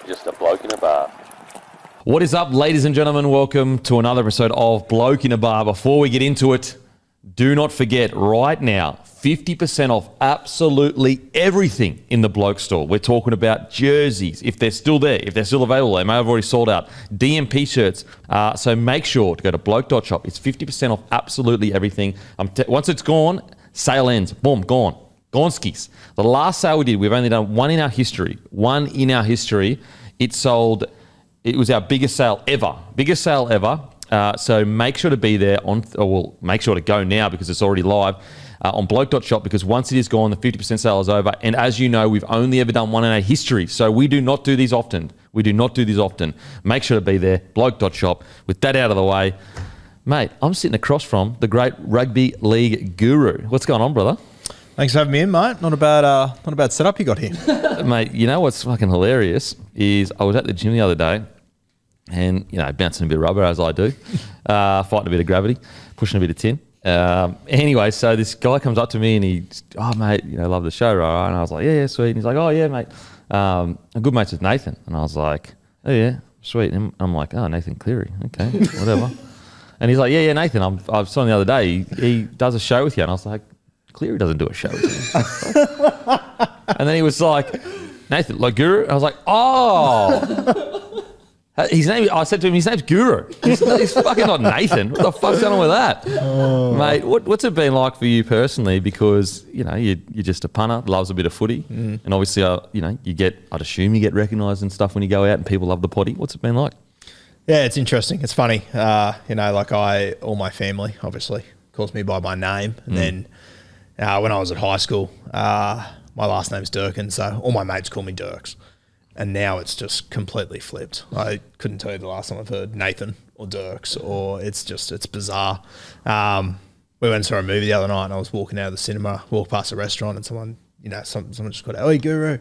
just a bloke in a bar. What is up, ladies and gentlemen? Welcome to another episode of Bloke in a Bar. Before we get into it, do not forget right now, 50% off absolutely everything in the Bloke store. We're talking about jerseys, if they're still there, if they're still available. They may have already sold out. DMP shirts. So make sure to go to bloke.shop. It's 50% off absolutely everything. Once it's gone, sale ends. Boom, gone. Gone skis. The last sale we did, we've only done one in our history. It sold, it was our biggest sale ever. So make sure to be there make sure to go now because it's already live on bloke.shop, because once it is gone, the 50% sale is over. And as you know, we've only ever done one in our history. So we do not do these often. Make sure to be there, bloke.shop. With that out of the way, mate, I'm sitting across from the great Rugby League Guru. What's going on, brother? Thanks for having me in, mate. Not a bad setup you got here. Mate, you know what's fucking hilarious is I was at the gym the other day and, you know, bouncing a bit of rubber as I do, fighting a bit of gravity, pushing a bit of tin. Anyway, so this guy comes up to me and he's, oh, mate, you know, love the show, right? And I was like, yeah, sweet. And he's like, oh, yeah, mate. I'm good mates with Nathan. And I was like, oh, yeah, sweet. And I'm like, oh, Nathan Cleary. Okay, whatever. And he's like, yeah, Nathan, I saw him the other day. He does a show with you. And I was like, Cleary doesn't do a show with you. And then he was like, Nathan, like Guru? I was like, oh. I said to him, his name's Guru. He's fucking not Nathan. What the fuck's going on with that? Oh. Mate, what's it been like for you personally? Because, you know, you're just a punter, loves a bit of footy. Mm. And obviously, you know, I'd assume you get recognised and stuff when you go out and people love the potty. What's it been like? Yeah, it's interesting. It's funny. You know, like all my family, obviously, calls me by my name. And then when I was at high school, my last name's Durkin, so all my mates call me Dirks. And now it's just completely flipped. I couldn't tell you the last time I've heard Nathan or Dirks, or it's bizarre. We went and saw a movie the other night and I was walking out of the cinema, walked past a restaurant and someone just got out, "Hey, Guru."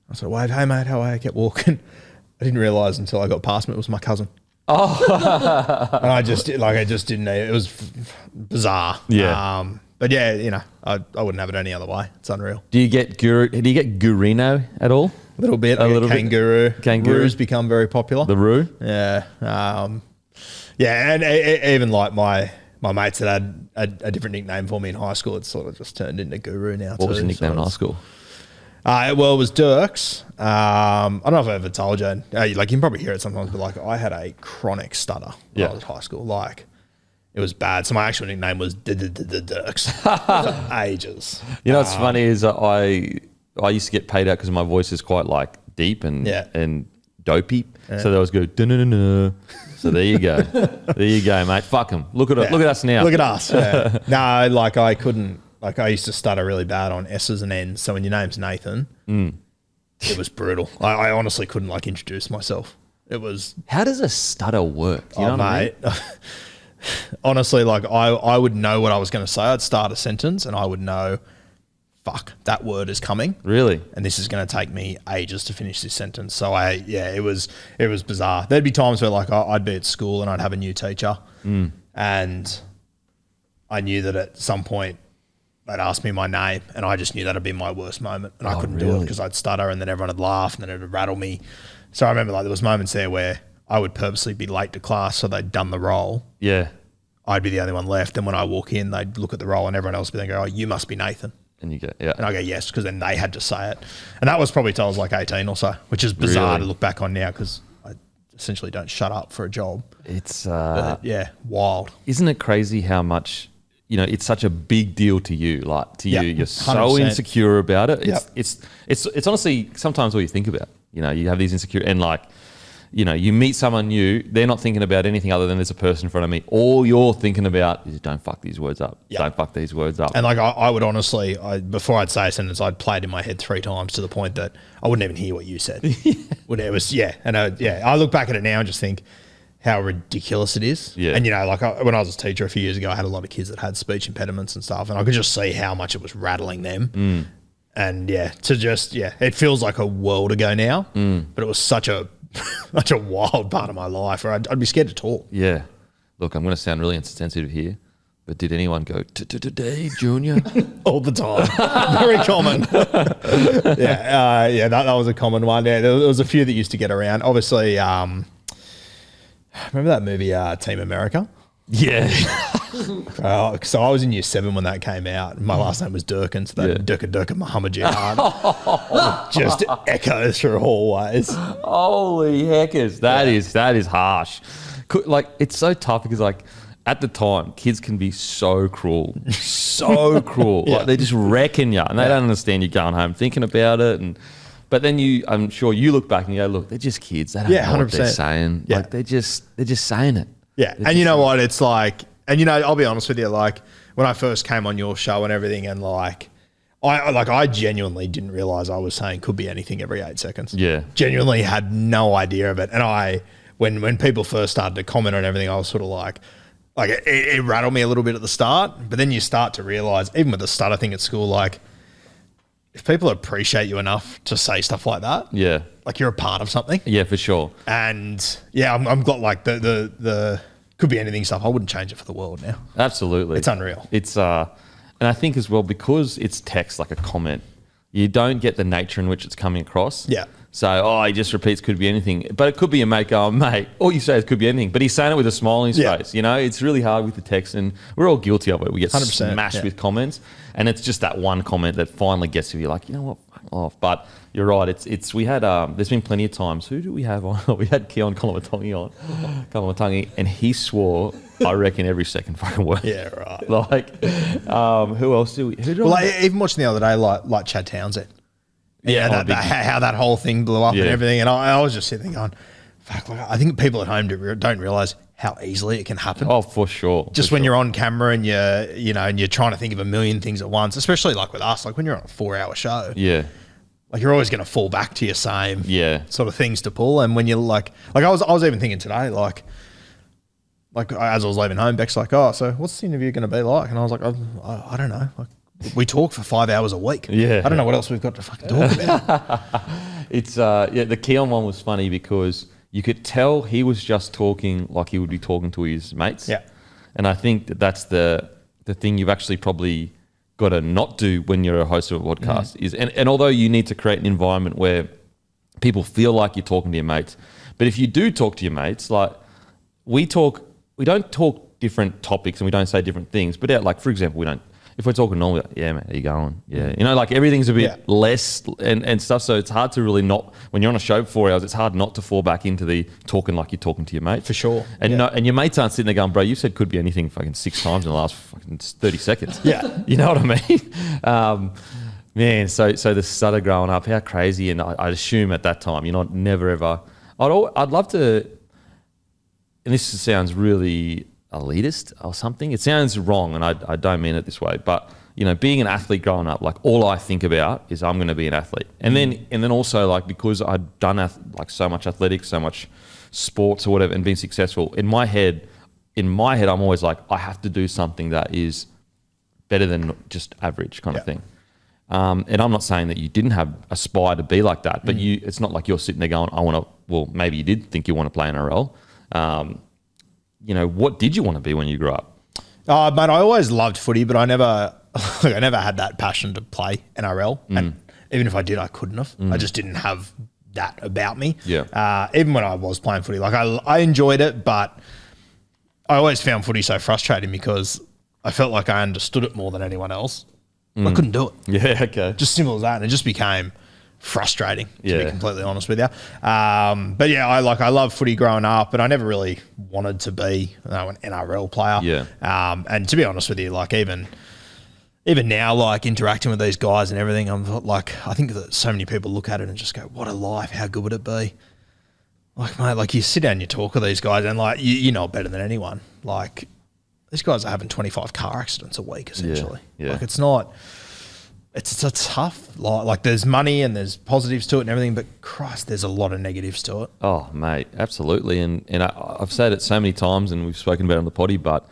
I said, "Wave, hey mate, how are you?" I kept walking. I didn't realise until I got past him it was my cousin. Oh. And I just didn't know. It was bizarre. Yeah. But yeah, you know, I wouldn't have it any other way. It's unreal. Do you get Gurino at all? A little bit. A little kangaroo. Kangaroo's become very popular. The Roo? Yeah. Yeah, and even like my mates that had a different nickname for me in high school, it's sort of just turned into Guru now. What was your nickname in high school? Well, it was Dirks. I don't know if I ever told you. Like you can probably hear it sometimes, but like I had a chronic stutter when I was at high school. Like it was bad. So my actual nickname was Dirks for ages. You know what's funny is I used to get paid out because my voice is quite like deep and dopey. Yeah. So they always go da-na-na-na. So there you go. There you go, mate. Fuck them. Look at us now. Look at us. Yeah. No, like I couldn't. Like I used to stutter really bad on S's and N's. So when your name's Nathan, it was brutal. I honestly couldn't like introduce myself. It was. How does a stutter work? Do you know mate. What I mean? Honestly, like I would know what I was going to say. I'd start a sentence and I would know, fuck, that word is coming. Really? And this is going to take me ages to finish this sentence. So it was bizarre. There'd be times where like I'd be at school and I'd have a new teacher and I knew that at some point they'd ask me my name and I just knew that'd be my worst moment and I couldn't do it because I'd stutter and then everyone would laugh and then it would rattle me. So I remember like there was moments there where I would purposely be late to class so they'd done the roll. Yeah. I'd be the only one left. And when I walk in, they'd look at the roll and everyone else would be go, "Oh, you must be Nathan." And you go, yeah. And I go, yes, because then they had to say it. And that was probably till I was like 18 or so, which is bizarre to look back on now because I essentially don't shut up for a job. It's, wild. Isn't it crazy how much, you know, it's such a big deal to you, like to you, you're 100%. So insecure about it. It's honestly sometimes all you think about, you know, you have these insecure and like, you know, you meet someone new, they're not thinking about anything other than there's a person in front of me. All you're thinking about is don't fuck these words up. Yep. Don't fuck these words up. And like I would honestly, before I'd say a sentence, I'd play it in my head 3 times to the point that I wouldn't even hear what you said. It was, I look back at it now and just think how ridiculous it is. Yeah. And, you know, like when I was a teacher a few years ago, I had a lot of kids that had speech impediments and stuff and I could just see how much it was rattling them. And it feels like a world ago now, but it was such a wild part of my life where I'd be scared to talk. Yeah. Look, I'm going to sound really insensitive here, But did anyone go, today, Junior? All the time. Very common. That was a common one. Yeah, there was a few that used to get around. Obviously, remember that movie, Team America? Yeah. So I was in year 7 when that came out. My last name was Durkin, so that Durka Muhammad Jihad just echoes through hallways. Holy heckers. That is harsh. Like, it's so tough because, like, at the time, kids can be so cruel. So cruel. Like, they're just wrecking you, and they don't understand you going home thinking about it. But then I'm sure you look back and you go, look, they're just kids. They don't know what they're saying. Yeah. Like, they're just saying it. Yeah, and you know what? It's like, and you know, I'll be honest with you, like, when I first came on your show and everything, and like, I genuinely didn't realize I was saying could be anything every 8 seconds. Yeah. Genuinely had no idea of it. And when people first started to comment on everything, I was sort of like it rattled me a little bit at the start, but then you start to realize, even with the stutter thing at school, like, if people appreciate you enough to say stuff like that, yeah, like, you're a part of something. Yeah, for sure. And yeah, I'm glad, like, the could be anything stuff. I wouldn't change it for the world now. Absolutely. It's unreal. It's and I think as well, because it's text, like a comment, you don't get the nature in which it's coming across. Yeah. So, he just repeats could be anything. But it could be a mate going, mate, all you say is could be anything. But he's saying it with a smile on his face. You know, it's really hard with the text, and we're all guilty of it. We get 100%, smashed with comments, and it's just that one comment that finally gets to you, like, you know what, fuck off. But you're right. It's we had there's been plenty of times. Who do we have on? We had Keon Kolomatangi, and he swore, I reckon, every second fucking word. Yeah, right. Like, who else do we? Even watching the other day, like Chad Townsend. Yeah, how that whole thing blew up and everything, and I was just sitting there going, "Fuck!" Like, I think people at home don't realize how easily it can happen. Oh, for sure. Just when you're on camera and you're trying to think of a million things at once, especially like with us, like when you're on a 4-hour show. Yeah. Like, you're always going to fall back to your same sort of things to pull, and when you're like I was even thinking today, like as I was leaving home, Beck's like, "Oh, so what's the interview going to be like?" And I was like, I don't know. Like, we talk for 5 hours a week. Yeah. I don't know what else we've got to fucking talk about. It's the Keon one was funny because you could tell he was just talking like he would be talking to his mates. Yeah. And I think that's the thing you've actually probably got to not do when you're a host of a podcast is, and although you need to create an environment where people feel like you're talking to your mates, but if you do talk to your mates, like we don't talk different topics and we don't say different things, but like, for example, if we're talking normally, like, yeah, man, how you going? Yeah. You know, like everything's a bit less and stuff. So it's hard to really not, when you're on a show for 4 hours, it's hard not to fall back into the talking like you're talking to your mate. For sure. And and your mates aren't sitting there going, bro, you said could be anything fucking 6 times in the last fucking 30 seconds. Yeah. You know what I mean? Man, so the stutter growing up, how crazy. And I'd assume at that time, you're not never ever, I'd love to, and this sounds really elitist or something. It sounds wrong, and I don't mean it this way, but you know, being an athlete growing up, like all I think about is I'm going to be an athlete, and then also like because I'd done like so much athletics, so much sports or whatever, and been successful in my head, I'm always like I have to do something that is better than just average kind of thing. And I'm not saying that you didn't have aspire to be like that, but it's not like you're sitting there going, I want to. Well, maybe you did think you want to play NRL. You know, what did you want to be when you grew up? Mate, I always loved footy, but I never had that passion to play NRL. And even if I did, I couldn't have. I just didn't have that about me. Yeah. Even when I was playing footy, like I enjoyed it, but I always found footy so frustrating because I felt like I understood it more than anyone else. I couldn't do it. Yeah, okay. Just simple as that. And it just became frustrating, to be completely honest with you. But yeah, I love footy growing up, but I never really wanted to be an NRL player. Yeah. And to be honest with you, like even now, like interacting with these guys and everything, I'm like, I think that so many people look at it and just go, what a life, how good would it be? Like, mate, like you sit down and you talk with these guys and like, you know it better than anyone. Like these guys are having 25 car accidents a week, essentially. Yeah. Like it's a tough, like there's money and there's positives to it and everything, but Christ, there's a lot of negatives to it. Oh, mate, absolutely. And I've said it so many times and we've spoken about it on the potty, but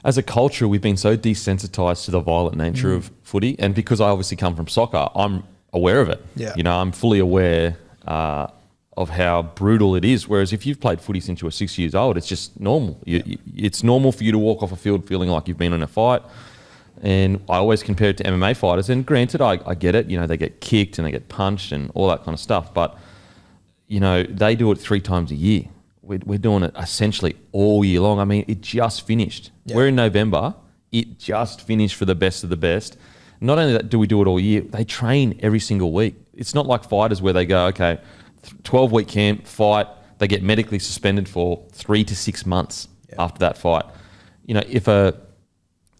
as a culture, we've been so desensitized to the violent nature of footy. And because I obviously come from soccer, I'm aware of it. Yeah. You know, I'm fully aware of how brutal it is. Whereas if you've played footy since you were 6 years old, it's just normal. It's normal for you to walk off a field feeling like you've been in a fight. And I always compare it to MMA fighters. And granted, I get it. You know, they get kicked and they get punched and all that kind of stuff. But, you know, they do it 3 times a year. We're doing it essentially all year long. I mean, it just finished. Yeah. We're in November. It just finished for the best of the best. Not only that do we do it all year, they train every single week. It's not like fighters where they go, okay, 12-week camp, fight, they get medically suspended for 3 to 6 months after that fight. You know,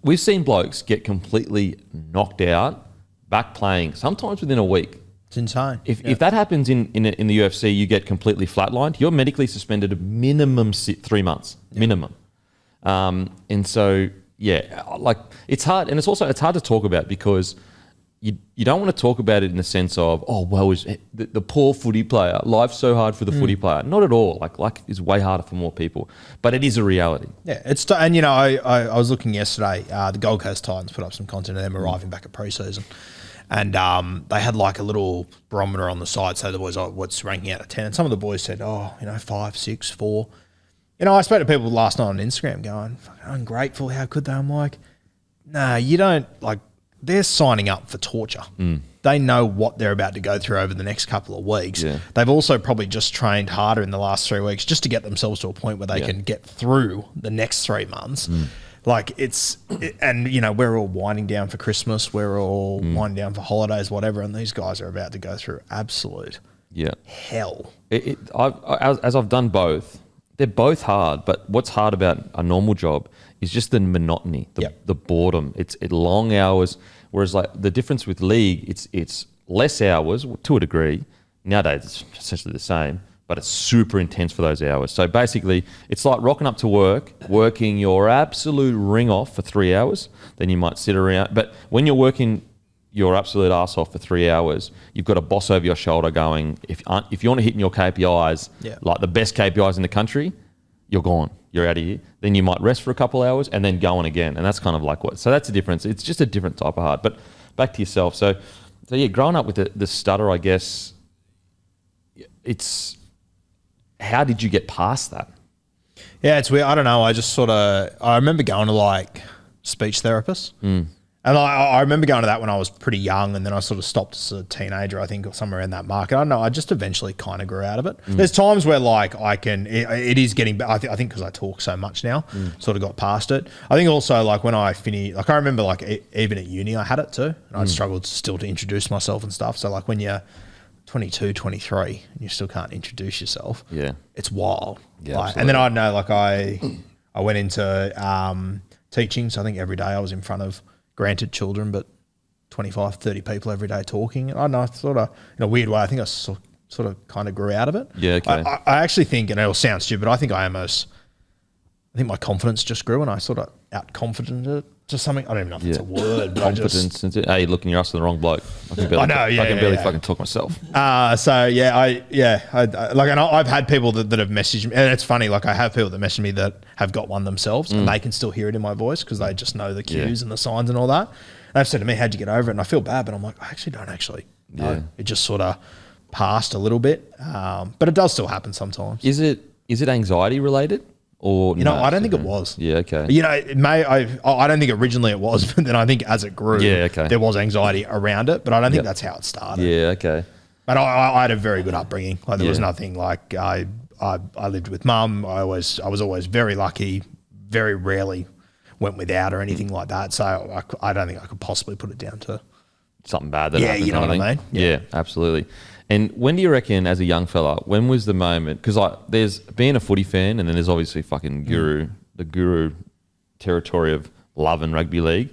we've seen blokes get completely knocked out, back playing, sometimes within a week. It's insane. If that happens in the UFC, you get completely flatlined. You're medically suspended a minimum 3 months, minimum. And so, yeah, like it's hard. And it's hard to talk about because you don't want to talk about it in the sense of, oh, well, the poor footy player, life's so hard for the footy player. Not at all. Like life is way harder for more people, but it is a reality. Yeah, and you know, I was looking yesterday. The Gold Coast Titans put up some content of them arriving back at pre-season, and they had like a little barometer on the side. So the boys, what's ranking out of 10? And some of the boys said, oh, you know, 5, 6, 4. You know, I spoke to people last night on Instagram going, fucking ungrateful. How could they? I'm like, nah, you don't like. They're signing up for torture. They know what they're about to go through over the next couple of weeks. Yeah. They've also probably just trained harder in the last 3 weeks just to get themselves to a point where they can get through the next 3 months. Like and you know, we're all winding down for Christmas. We're all winding down for holidays, whatever. And these guys are about to go through absolute hell. As I've done both, they're both hard. But what's hard about a normal job is just the monotony, the boredom. It's long hours. Whereas like the difference with league, it's less hours to a degree. Nowadays it's essentially the same, but it's super intense for those hours. So basically it's like rocking up to work, working your absolute ring off for 3 hours. Then you might sit around. But when you're working your absolute ass off for 3 hours, you've got a boss over your shoulder going, if you want to hit your KPIs, like the best KPIs in the country, you're gone. You're out of here. Then you might rest for a couple hours and then go on again. And that's kind of like so that's the difference. It's just a different type of hard. But back to yourself. So yeah, growing up with the stutter, I guess, how did you get past that? Yeah, it's weird. I don't know. I remember going to like speech therapists. And I remember going to that when I was pretty young, and then I sort of stopped as a teenager, I think, or somewhere in that market. I don't know. I just eventually kind of grew out of it. There's times where like it is getting better. I think because I talk so much now, sort of got past it. I think also like when I finished, like I remember like even at uni I had it too, and I struggled still to introduce myself and stuff. So like when you're 22, 23 and you still can't introduce yourself, it's wild. Yeah, like, and then I know like I went into teaching, so I think every day I was in front of, granted children, but 25, 30 people every day talking. I don't know, sort of in a weird way, I think I sort of kind of grew out of it. Yeah, okay. I actually think, and it'll sound stupid, I think my confidence just grew and I sort of out-confident it to something. I don't even know if it's a word, but confidence. Hey, looking, you're asking the wrong bloke. I can barely fucking talk myself. So yeah, and I've had people that have messaged me, and it's funny, like I have people that message me that have got one themselves and they can still hear it in my voice because they just know the cues and the signs and all that. And they've said to me, how'd you get over it? And I feel bad, but I'm like, I actually don't actually know. It just sort of passed a little bit. But it does still happen sometimes. Is it anxiety related? Or you know, I don't think it was. Yeah, okay. You know, it may. I don't think originally it was, but then I think as it grew, there was anxiety around it. But I don't think that's how it started. Yeah, okay. But I had a very good upbringing. Like there was nothing like I lived with mum. I was always very lucky. Very rarely went without or anything like that. So I don't think I could possibly put it down to something bad that happened. You know what I mean? Yeah, absolutely. And when do you reckon, as a young fella, when was the moment? Because there's being a footy fan, and then there's obviously fucking the guru territory of love and rugby league.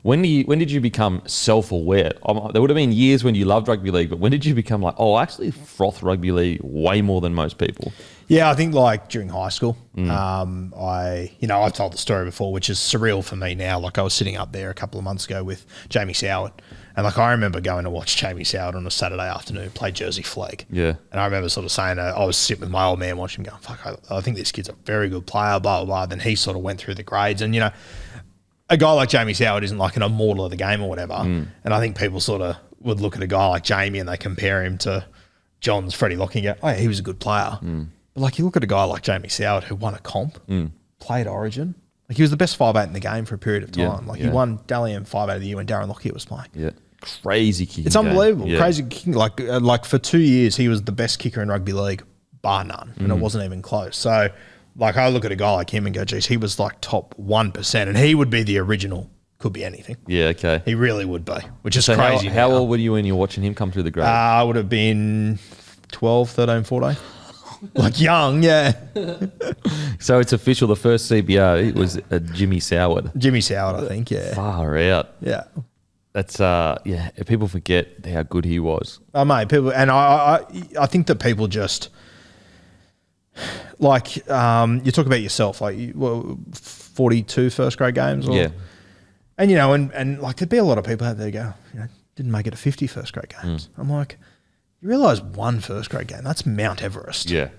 When did you become self-aware? There would have been years when you loved rugby league, but when did you become like, I actually froth rugby league way more than most people? Yeah, I think like during high school, I've told the story before, which is surreal for me now. Like I was sitting up there a couple of months ago with Jamie Soward, and like I remember going to watch Jamie Soward on a Saturday afternoon play Jersey flag. Yeah, and I remember sort of saying, I was sitting with my old man watching him going, fuck, I think this kid's a very good player, blah, blah, blah. Then he sort of went through the grades, and you know, a guy like Jamie Soward isn't like an immortal of the game or whatever. And I think people sort of would look at a guy like Jamie and they compare him to John's Freddie Lockie go, oh, yeah, he was a good player. But like you look at a guy like Jamie Soward who won a comp, played Origin. Like he was the best 5'8" in the game for a period of time. He won Dally M 5'8" of the year when Darren Lockyer was playing. Yeah. Crazy kicking. It's unbelievable. Yeah. Crazy kicking. Like for 2 years, he was the best kicker in rugby league, bar none. And it wasn't even close. So like I look at a guy like him and go, geez, he was like top 1%. And he would be the original, could be anything. Yeah, okay. He really would be, which is crazy. How old were you when you were watching him come through the grade? I would have been 12, 13, 14. Like young, yeah. So it's official. The first CBO was Jimmy Soward. Jimmy Soward, I think, yeah. Far out. Yeah. That's people forget how good he was. Oh, mate, people, and I think that people just like you talk about yourself, like 42 first grade games, or, and you know, and like there'd be a lot of people out there go, you know, didn't make it to 50 first grade games. I'm like, you realise one first grade game, that's Mount Everest. Yeah.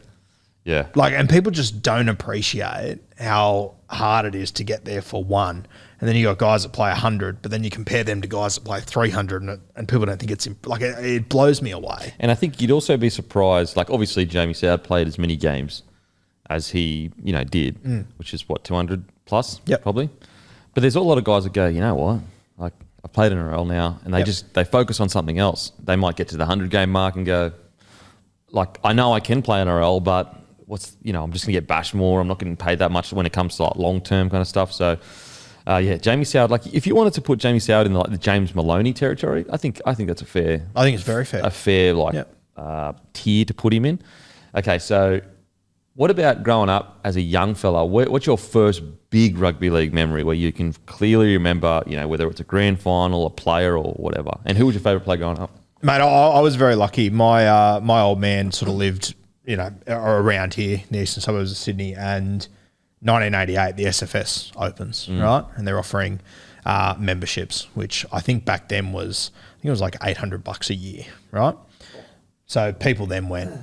Yeah. Like, and people just don't appreciate how hard it is to get there for one. And then you got guys that play 100, but then you compare them to guys that play 300, and people don't think it's like it blows me away. And I think you'd also be surprised. Like, obviously, Jamie Soward played as many games as he, did, which is what 200 plus, probably. But there's a lot of guys that go, you know what, like I've played in NRL now, and they focus on something else. They might get to the 100-game mark and go, like, I know I can play NRL, but I'm just gonna get bashed more. I'm not getting paid that much when it comes to like long-term kind of stuff. So. Jamie Soward. Like, if you wanted to put Jamie Soward in the James Maloney territory, I think that's a fair. I think it's very fair. A fair tier to put him in. Okay, so what about growing up as a young fella? What's your first big rugby league memory where you can clearly remember, whether it's a grand final, a player, or whatever? And who was your favourite player growing up? Mate, I was very lucky. My old man sort of lived, around here, in the eastern suburbs of Sydney, and 1988, the SFS opens, right? And they're offering memberships, which I think back then was like $800 a year, right? So people then went,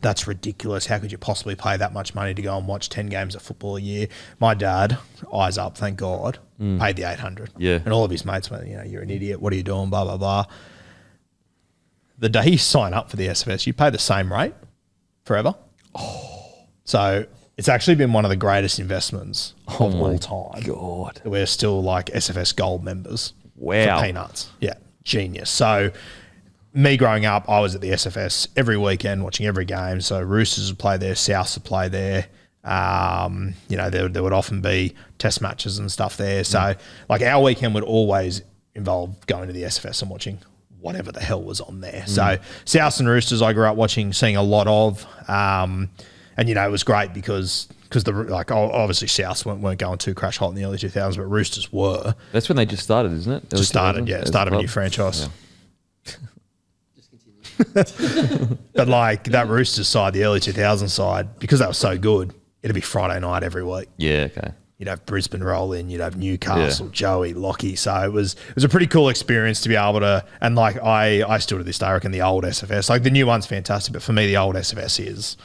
that's ridiculous. How could you possibly pay that much money to go and watch 10 games of football a year? My dad, eyes up, thank God, paid the 800. Yeah. And all of his mates went, you're an idiot. What are you doing? Blah, blah, blah. The day you sign up for the SFS, you pay the same rate forever. So it's actually been one of the greatest investments of all time. God. We're still like SFS Gold members. Wow. For peanuts. Yeah. Genius. So me growing up, I was at the SFS every weekend watching every game. So Roosters would play there, Souths would play there. There would often be test matches and stuff there. So like our weekend would always involve going to the SFS and watching whatever the hell was on there. So Souths and Roosters I grew up seeing a lot of. And, it was great because obviously Souths weren't going too crash hot in the early 2000s, but Roosters were. That's when they just started, isn't it? Just started, yeah. Started a new franchise. Yeah. Just continue. But like that Roosters side, the early 2000s side, because they were so good, it'd be Friday night every week. Yeah, okay. You'd have Brisbane roll in, you'd have Newcastle, Joey, Lockie. So it was a pretty cool experience to be able to, and like I still to this day, I reckon the old SFS, like the new one's fantastic, but for me, the old SFS is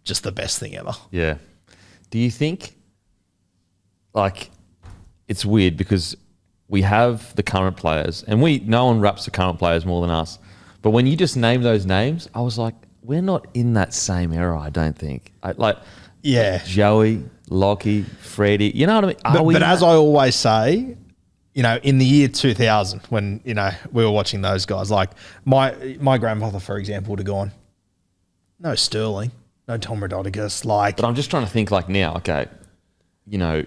just the best thing ever. Yeah. Do you think, like, it's weird because we have the current players, and no one raps the current players more than us. But when you just name those names, I was like, we're not in that same era, I don't think. Joey, Lockie, Freddie, you know what I mean? But as I always say, in the year 2000, when, we were watching those guys, like my grandfather, for example, would have gone, no Sterling. No Tom Rodriguez, But I'm just trying to think like now, okay, the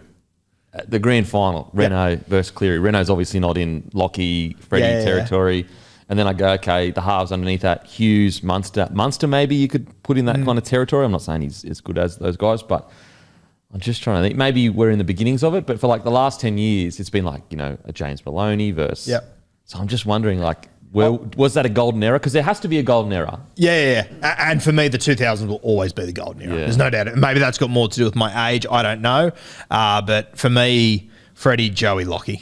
grand final, Renault versus Cleary. Renault's obviously not in Lockie, Freddie territory. And then I go, okay, the halves underneath that, Hughes, Munster. Munster maybe you could put in that kind of territory. I'm not saying he's as good as those guys, but I'm just trying to think. Maybe we're in the beginnings of it, but for like the last 10 years, it's been like, a James Maloney versus. Yep. So I'm just wondering was that a golden era? Because there has to be a golden era. Yeah. And for me, the 2000s will always be the golden era. Yeah. There's no doubt. Maybe that's got more to do with my age. I don't know. But for me, Freddie, Joey, Lockie,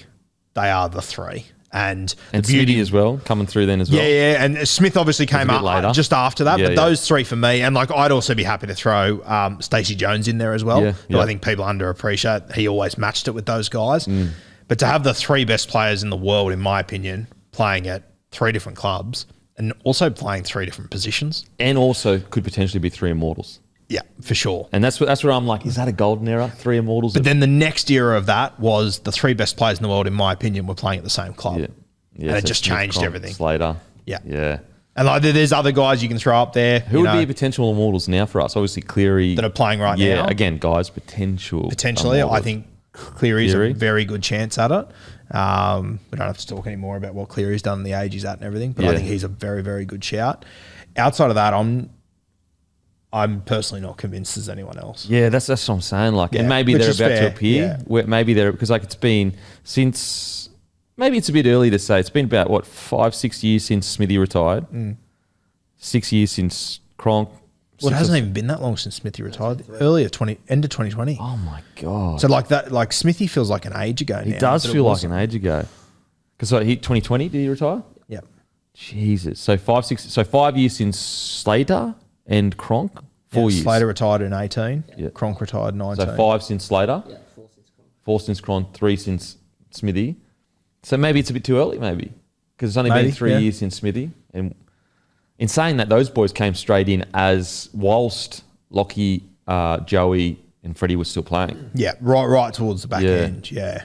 they are the three. And the beauty as well, coming through then as well. Yeah. And Smith obviously came up later, just after that. But those three for me, and like I'd also be happy to throw Stacey Jones in there as well. Who I think people underappreciate. He always matched it with those guys. But to have the three best players in the world, in my opinion, playing at three different clubs and also playing 3 different positions. And also could potentially be 3 immortals. Yeah, for sure. And that's where I'm like, is that a golden era? 3 immortals? But then the next era of that was the 3 best players in the world, in my opinion, were playing at the same club. Yeah. And it just changed Cronk, everything. Slater. Yeah. Yeah. And like, there's other guys you can throw up there. Who would be potential immortals now for us? Obviously, Cleary. That are playing right now? Yeah, again, guys, potentially. Potentially. I think Cleary's Cleary. a very good chance at it. We don't have to talk anymore about what Cleary's done and the age he's at and everything, but I think he's a very, very good shout. Outside of that, I'm personally not convinced there's anyone else. Yeah, that's what I'm saying. Like, and maybe they're about to appear. Yeah. Maybe they're because like it's been since. Maybe it's a bit early to say. It's been about, 5-6 years since Smithy retired. 6 years since Cronk. Well, it hasn't even been that long since Smithy retired. End of 2020. Oh, my God. So like that, like Smithy feels like an age ago now. He does feel like an age ago. Because 2020, did he retire? Yep. Jesus. So 5 years since Slater and Cronk. 4 years. Slater retired in 18. Yeah. Cronk retired in 19. So 5 since Slater. Yeah, 4 since Cronk. 4 since Cronk. 3 since Smithy. So maybe it's a bit too early, maybe. Because it's only been 3 years since Smithy. And in saying that, those boys came straight in whilst Lockie, Joey and Freddie were still playing. Yeah, right towards the back end, yeah.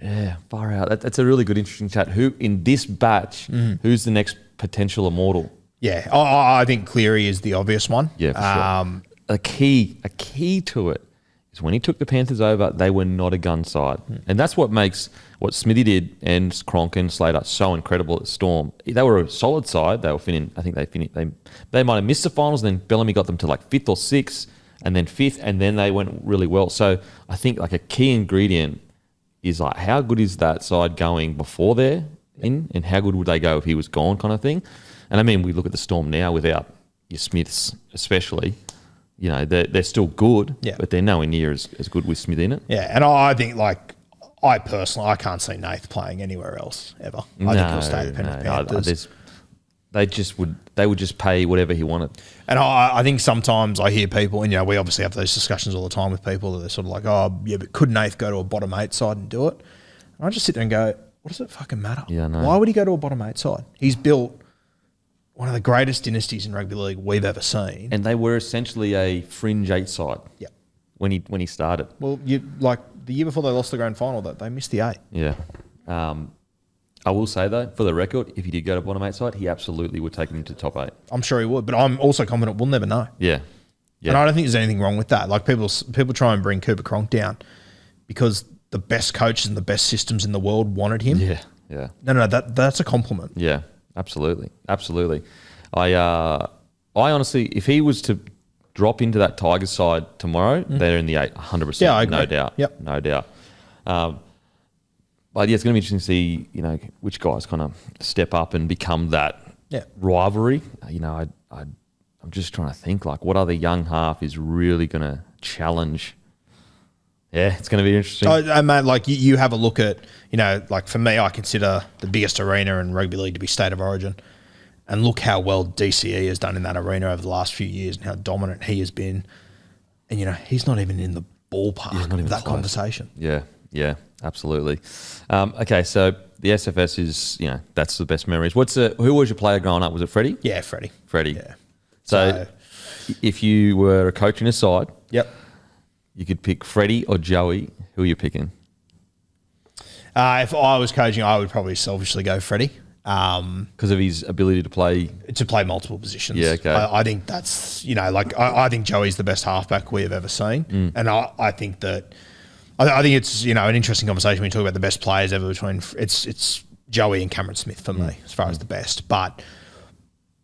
Yeah, far out. That's a really good, interesting chat. Who, in this batch, who's the next potential immortal? Yeah, I think Cleary is the obvious one. Yeah, for sure. A key to it is when he took the Panthers over, they were not a gun side. And that's what makes what Smithy did and Cronk and Slater so incredible at Storm. They were a solid side. They were they might have missed the finals, and then Bellamy got them to like 5th or 6th, and then 5th, and then they went really well. So I think like a key ingredient is like how good is that side going before they're in, and how good would they go if he was gone, kind of thing. And I mean, we look at the Storm now without your Smiths especially. You know, they're still good, but they're nowhere near as good with Smith in it. Yeah, and I think, like, I can't see Nath playing anywhere else ever. I think he'll stay at the Panthers. They would just pay whatever he wanted. And I think sometimes I hear people, and, you know, we obviously have those discussions all the time with people that they're sort of like, oh, yeah, but could Nath go to a bottom 8 side and do it? And I just sit there and go, what does it fucking matter? Yeah, no. Why would he go to a bottom 8 side? He's built one of the greatest dynasties in rugby league we've ever seen. And they were essentially a fringe 8 side. Yeah. When he started. Well, the year before they lost the grand final, they missed the 8. Yeah. I will say though, for the record, if he did go to bottom 8 side, he absolutely would take him into top 8. I'm sure he would, but I'm also confident we'll never know. Yeah. And I don't think there's anything wrong with that. Like people try and bring Cooper Cronk down because the best coaches and the best systems in the world wanted him. Yeah. Yeah. No, that's a compliment. Yeah. Absolutely. I honestly, if he was to drop into that Tigers side tomorrow, they're in the 8, 100%. Yeah, I agree. No doubt. Yep. No doubt. But yeah, it's going to be interesting to see, you know, which guys kind of step up and become that rivalry. You know, I'm just trying to think, like, what other young half is really going to challenge? Yeah, it's going to be interesting. Mate, like you have a look at, you know, like for me, I consider the biggest arena in rugby league to be State of Origin. And look how well DCE has done in that arena over the last few years and how dominant he has been. And, you know, he's not even in the ballpark of that conversation. Yeah, absolutely. Okay, so the SFS is, you know, that's the best memories. Who was your player growing up? Was it Freddie? Yeah, Freddie. Yeah. So if you were a coach in a side, you could pick Freddie or Joey. Who are you picking? If I was coaching, I would probably selfishly go Freddie. Because of his ability to play multiple positions. Yeah, okay. I think that's, you know, like I think Joey's the best halfback we have ever seen. And I think that I think it's, you know, an interesting conversation when you talk about the best players ever between it's Joey and Cameron Smith for me as far as the best. But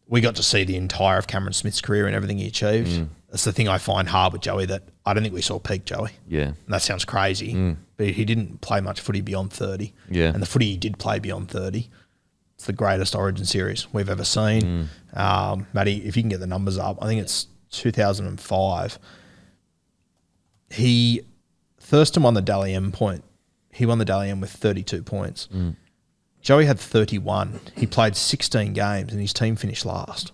we got to see the entire of Cameron Smith's career and everything he achieved. That's the thing I find hard with Joey, that I don't think we saw peak Joey. Yeah. And that sounds crazy, but he didn't play much footy beyond 30. Yeah. And the footy he did play beyond 30, it's the greatest Origin series we've ever seen. Matty, if you can get the numbers up, I think it's 2005. Thurston won the Dally M point. He won the Dally M with 32 points. Joey had 31. He played 16 games and his team finished last.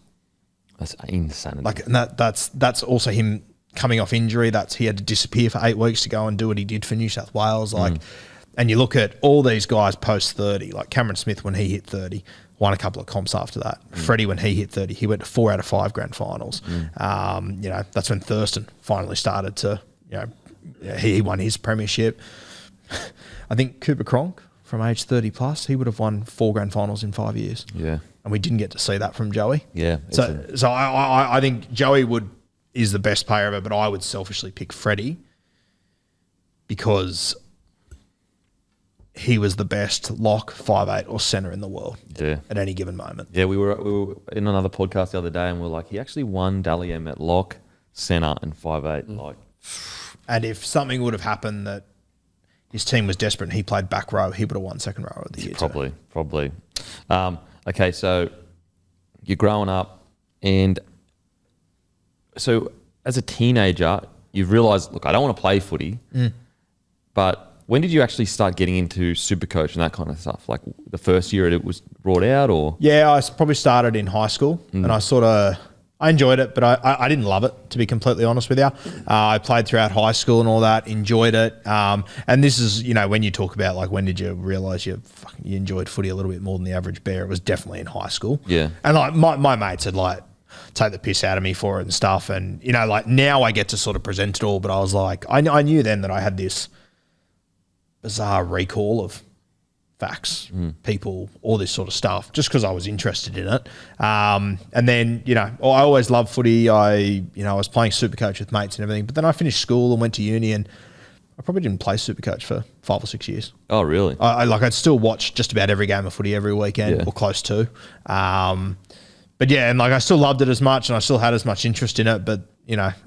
That's insanity. Like, and that's also him coming off injury. He had to disappear for 8 weeks to go and do what he did for New South Wales. Like, and you look at all these guys post 30, like Cameron Smith when he hit 30, won a couple of comps after that. Freddie, when he hit 30, he went to 4 out of 5 grand finals. That's when Thurston finally started to, he won his premiership. I think Cooper Cronk, from age 30 plus, he would have won 4 grand finals in 5 years. Yeah. And we didn't get to see that from Joey. Yeah. So I think Joey is the best player ever, but I would selfishly pick Freddie because he was the best lock, 5'8", or centre in the world at any given moment. Yeah, we were in another podcast the other day, and we were like, he actually won Dally M at lock, centre, and 5'8". And if something would have happened that his team was desperate and he played back row, he would have won second row of the year. Probably. Okay, so you're growing up, and so as a teenager, you've realised, look, I don't want to play footy, but when did you actually start getting into Supercoach and that kind of stuff? Like the first year it was brought out, or? Yeah, I probably started in high school, and I enjoyed it, but I didn't love it, to be completely honest with you. I played throughout high school and all that, enjoyed it. And this is, when you talk about like when did you realise you enjoyed footy a little bit more than the average bear, it was definitely in high school. Yeah. And like my mates had like take the piss out of me for it and stuff. And, like now I get to sort of present it all, but I was like, I knew then that I had this bizarre recall of facts, people, all this sort of stuff, just because I was interested in it. And then, I always loved footy. I was playing Supercoach with mates and everything, but then I finished school and went to uni, and I probably didn't play Supercoach for 5 or 6 years. Oh, really? I'd still watch just about every game of footy every weekend or close to. But yeah, and like I still loved it as much, and I still had as much interest in it, but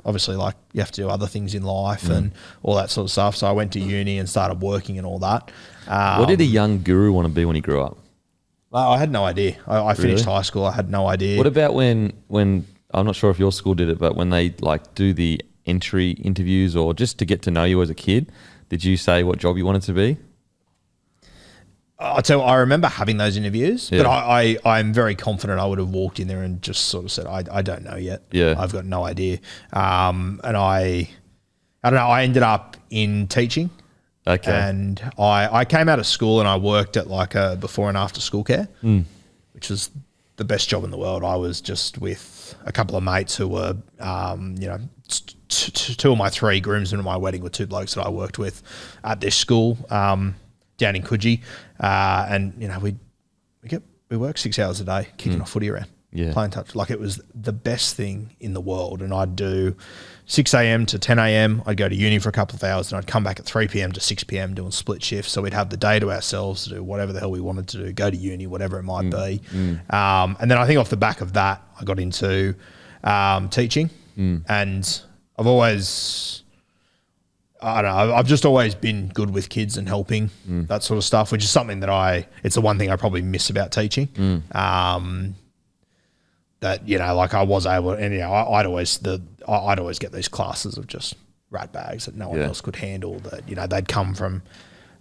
obviously like you have to do other things in life and all that sort of stuff. So I went to uni and started working and all that. What did a young guru want to be when he grew up? I had no idea. I finished high school. I had no idea. What about when I'm not sure if your school did it, but when they like do the entry interviews or just to get to know you as a kid, did you say what job you wanted to be? I'll tell you, I remember having those interviews, but I'm very confident I would have walked in there and just sort of said, I don't know yet. Yeah. I've got no idea. And I don't know, I ended up in teaching. Okay. And I came out of school and I worked at like a before and after school care, which was the best job in the world. I was just with a couple of mates who were, two of my 3 groomsmen at my wedding were 2 blokes that I worked with at this school, down in Coogee, and we worked 6 hours a day kicking off footy around, playing touch. Like it was the best thing in the world. And I'd do 6 a.m. to 10 a.m. I'd go to uni for a couple of hours, and I'd come back at 3 p.m. to 6 p.m. doing split shifts. So we'd have the day to ourselves to do whatever the hell we wanted to do, go to uni, whatever it might be. And then I think off the back of that, I got into teaching, and I've always. I don't know. I've just always been good with kids and helping that sort of stuff, which is something that it's the one thing I probably miss about teaching. That, like I was able, and I'd always get these classes of just rat bags that no one else could handle, that, they'd come from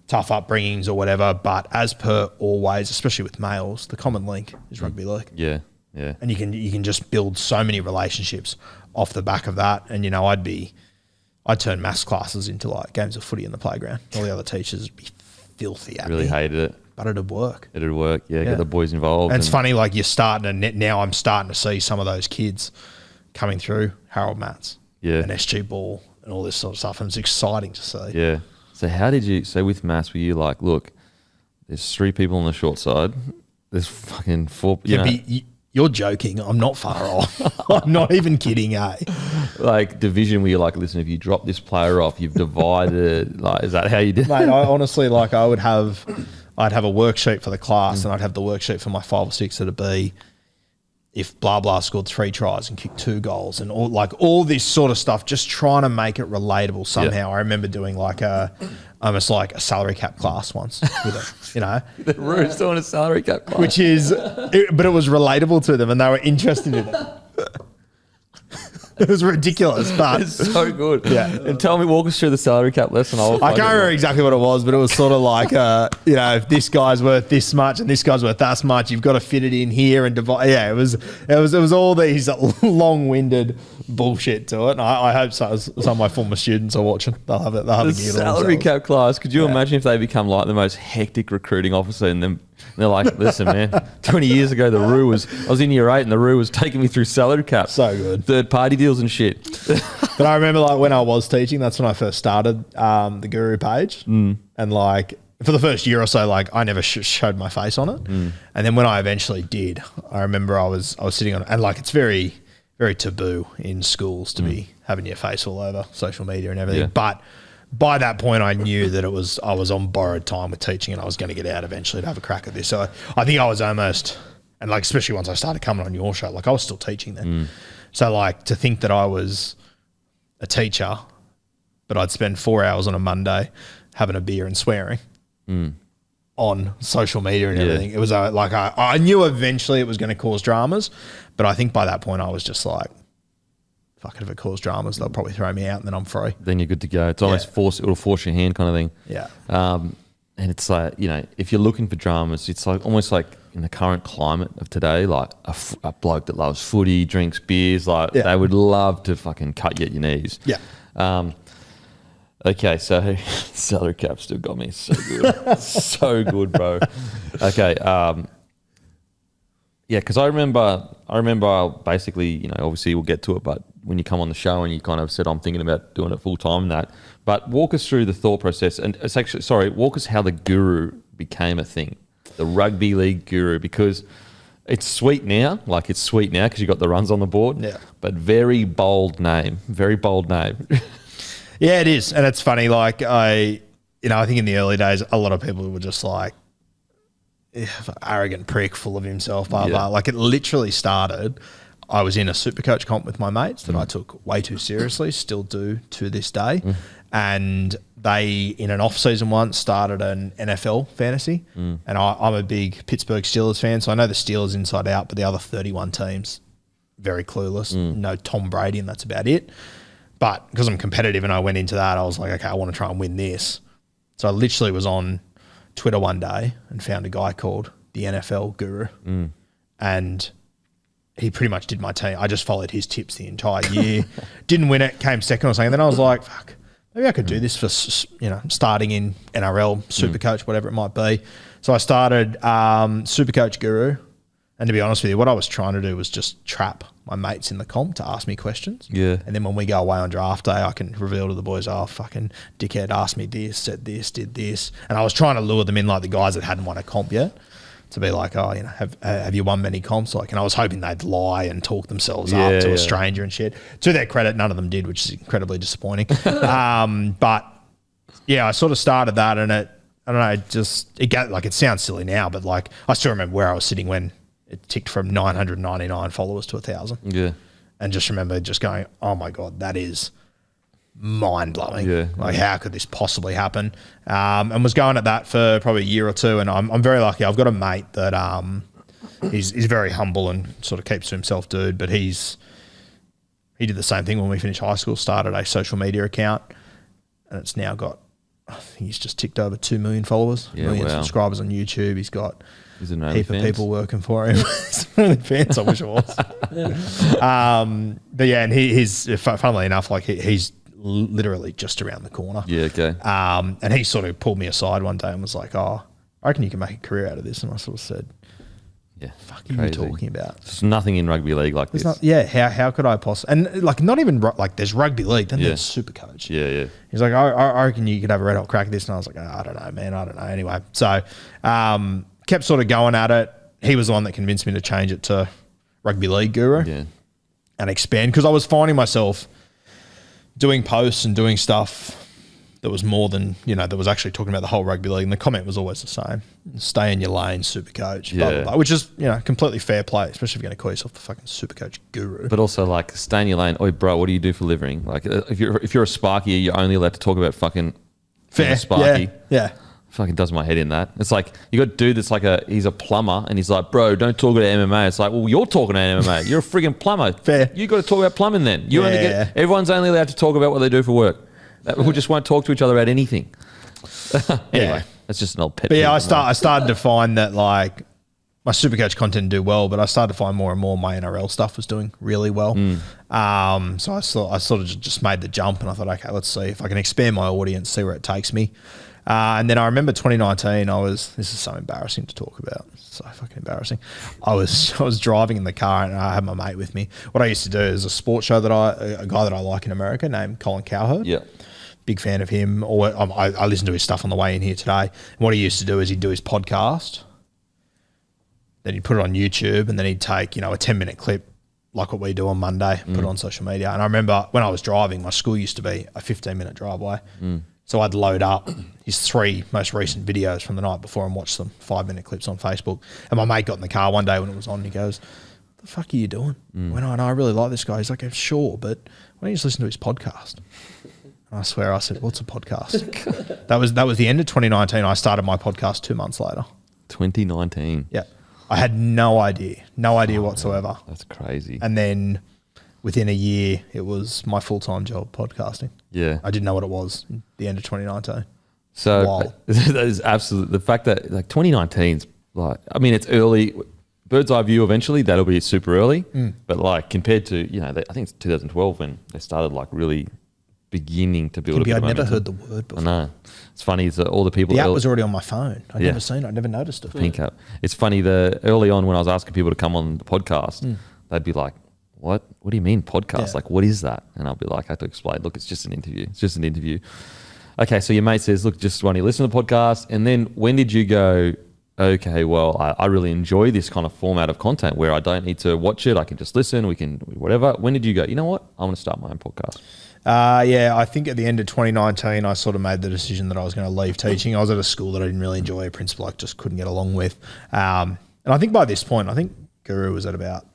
tough upbringings or whatever. But as per always, especially with males, the common link is rugby league. Yeah. Yeah. And you can just build so many relationships off the back of that. And, I'd turn maths classes into like games of footy in the playground. All the other teachers would be filthy at me. Really hated it. But it'd work. It'd work, get the boys involved. And it's funny, like now I'm starting to see some of those kids coming through, Harold Matts and SG Ball and all this sort of stuff. And it's exciting to see. Yeah. So with maths, were you like, look, there's 3 people on the short side. There's fucking 4. You're joking. I'm not far off. I'm not even kidding, eh? Like division where you're like, listen, if you drop this player off, you've divided. Like, is that how you did it? Mate, I honestly, like I'd have a worksheet for the class and I'd have the worksheet for my 5 or 6 that'd be if blah, blah scored 3 tries and kicked 2 goals and all this sort of stuff, just trying to make it relatable somehow. I remember doing like almost like a salary cap class once with it, The Roos doing a salary cap class. But it was relatable to them and they were interested in it. It was ridiculous, but it's so good. Yeah. And walk us through the salary cap lesson. I can't remember exactly what it was, but it was sort of like, if this guy's worth this much and this guy's worth that much, you've got to fit it in here and divide. Yeah, it was all these long-winded bullshit to it. And I hope some of my former students are watching. They'll have it. They'll have the salary cap class. Could you imagine if they become like the most hectic recruiting officer and then they're like, listen, man, 20 years ago, I was in year 8 and the Roo was taking me through salary cap. So good. Third party deals and shit. But I remember like when I was teaching, that's when I first started the Guru page. And like for the first year or so, like I never showed my face on it. And then when I eventually did, I remember I was sitting on it, and like it's very, very taboo in schools to be having your face all over social media and everything. Yeah. But by that point, I knew that I was on borrowed time with teaching, and I was going to get out eventually to have a crack at this. So I think I was almost, and like especially once I started coming on your show, like I was still teaching then. So like to think that I was a teacher, but I'd spend 4 hours on a Monday having a beer and swearing on social media and everything. It was like I knew eventually it was going to cause dramas, but I think by that point I was just like, fuck it, if it caused dramas, they'll probably throw me out and then I'm free. Then you're good to go. It's almost it'll force your hand kind of thing. Yeah. And it's like, you know, if you're looking for dramas, it's like almost like in the current climate of today, like a bloke that loves footy, drinks beers, like they would love to fucking cut you at your knees. Yeah. Okay, so salary cap still got me so good. So good, bro. Okay. Yeah, because I remember basically, you know, obviously we'll get to it, but when you come on the show and you kind of said, I'm thinking about doing it full time and that, but walk us through the thought process, and it's actually, walk us how the Guru became a thing, the Rugby League Guru, because it's sweet now because you got the runs on the board, but very bold name. Yeah, it is. And it's funny, like I think in the early days, a lot of people were just like, arrogant prick, full of himself, blah, blah. Like it literally started, I was in a Supercoach comp with my mates that I took way too seriously, still do to this day. And they, in an off-season once, started an NFL fantasy. And I'm a big Pittsburgh Steelers fan, so I know the Steelers inside out, but the other 31 teams, very clueless. No Tom Brady, and that's about it. But because I'm competitive and I went into that, I was like, okay, I want to try and win this. So I literally was on Twitter one day and found a guy called the NFL Guru. And he pretty much did my team. I just followed his tips the entire year. Didn't win it, came second or something. Then I was like, fuck, maybe I could do this for, starting in NRL, Supercoach, whatever it might be. So I started Supercoach Guru. And to be honest with you, what I was trying to do was just trap my mates in the comp to ask me questions. Yeah. And then when we go away on draft day, I can reveal to the boys, oh, fucking dickhead asked me this, said this, did this. And I was trying to lure them in, like the guys that hadn't won a comp yet, to be like, oh, have you won many comps? Like, and I was hoping they'd lie and talk themselves up to a stranger and shit. To their credit, none of them did, which is incredibly disappointing. But yeah, I sort of started that, and it sounds silly now, but like I still remember where I was sitting when it ticked from 999 followers to 1,000. Yeah. And just remember just going, oh my God, that is mind-blowing. Yeah. Like how could this possibly happen? And was going at that for probably a year or two. And I'm very lucky. I've got a mate that he's very humble and sort of keeps to himself dude, but he did the same thing when we finished high school, started a social media account, and it's now got, I think he's just ticked over 2 million followers, million subscribers on YouTube. He's got a heap of people working for him. It's really fancy. I wish it was. But yeah, and he's funnily enough, like he's literally just around the corner. Yeah, okay. And he sort of pulled me aside one day and was like, "Oh, I reckon you can make a career out of this." And I sort of said, "Yeah, fuck, are you talking about? There's nothing in rugby league like this." How could I possibly? And like not even like there's rugby league, then there's Supercoach. Yeah, yeah. He's like, I reckon you could have a red hot crack at this, and I was like, I don't know, man, I don't know. Anyway, so kept sort of going at it. He was the one that convinced me to change it to Rugby League Guru and expand, because I was finding myself doing posts and doing stuff that was more than, that was actually talking about the whole rugby league. And the comment was always the same: stay in your lane, Supercoach, blah, blah, blah, which is, completely fair play, especially if you're going to call yourself the fucking Supercoach Guru. But also like stay in your lane. Oi, bro, what do you do for a living? Like if you're a Sparky, you're only allowed to talk about fucking Sparky. Yeah. Fucking does my head in that. It's like you got a dude that's like he's a plumber and he's like, bro, don't talk about MMA. It's like, well, you're talking about MMA. You're a frigging plumber. Fair. You got to talk about plumbing then. Everyone's only allowed to talk about what they do for work. We just won't talk to each other about anything. Anyway, that's just an old pet. But yeah, I started to find that like my Supercoach content do well, but I started to find more and more my NRL stuff was doing really well. So I sort of just made the jump, and I thought, okay, let's see if I can expand my audience, see where it takes me. And then I remember 2019, this is so embarrassing to talk about. So fucking embarrassing. I was driving in the car and I had my mate with me. What I used to do is a sports show a guy that I like in America named Colin Cowherd. Yeah. Big fan of him. I listened to his stuff on the way in here today. And what he used to do is he'd do his podcast, then he'd put it on YouTube, and then he'd take, a 10-minute clip like what we do on Monday, put it on social media. And I remember when I was driving, my school used to be a 15-minute drive away. So I'd load up his 3 most recent videos from the night before and watch them, 5-minute clips on Facebook. And my mate got in the car one day when it was on and he goes, "What the fuck are you doing?" I went, "I really like this guy." He's like, "Sure, but why don't you just listen to his podcast?" And I swear I said, "What's a podcast?" That was the end of 2019. I started my podcast 2 months later. 2019. Yeah. I had no idea whatsoever. That's crazy. And then within a year, it was my full-time job, podcasting. Yeah. I didn't know what it was at the end of 2019. So Wild. that is absolutely, the fact that like 2019's like, I mean, it's early, bird's eye view eventually, that'll be super early. But like compared to, I think it's 2012 when they started like really beginning to build a bit of I'd never momentum. heard the word before. I know. It's funny is that all the people. The app was already on my phone. I'd Yeah. never seen it. I'd never noticed it. Pink app. It's funny early on when I was asking people to come on the podcast, they'd be like, What do you mean podcast? Yeah. Like, what is that? And I'll be like, I have to explain. Look, it's just an interview. It's just an interview. Okay, so your mate says, look, just want to listen to the podcast. And then when did you go, okay, well, I really enjoy this kind of format of content where I don't need to watch it. I can just listen. We can, whatever. When did you go, you know what? I want to start my own podcast? I think at the end of 2019, I sort of made the decision that I was going to leave teaching. I was at a school that I didn't really enjoy, a principal I just couldn't get along with. And I think by this point, I think Guru was at about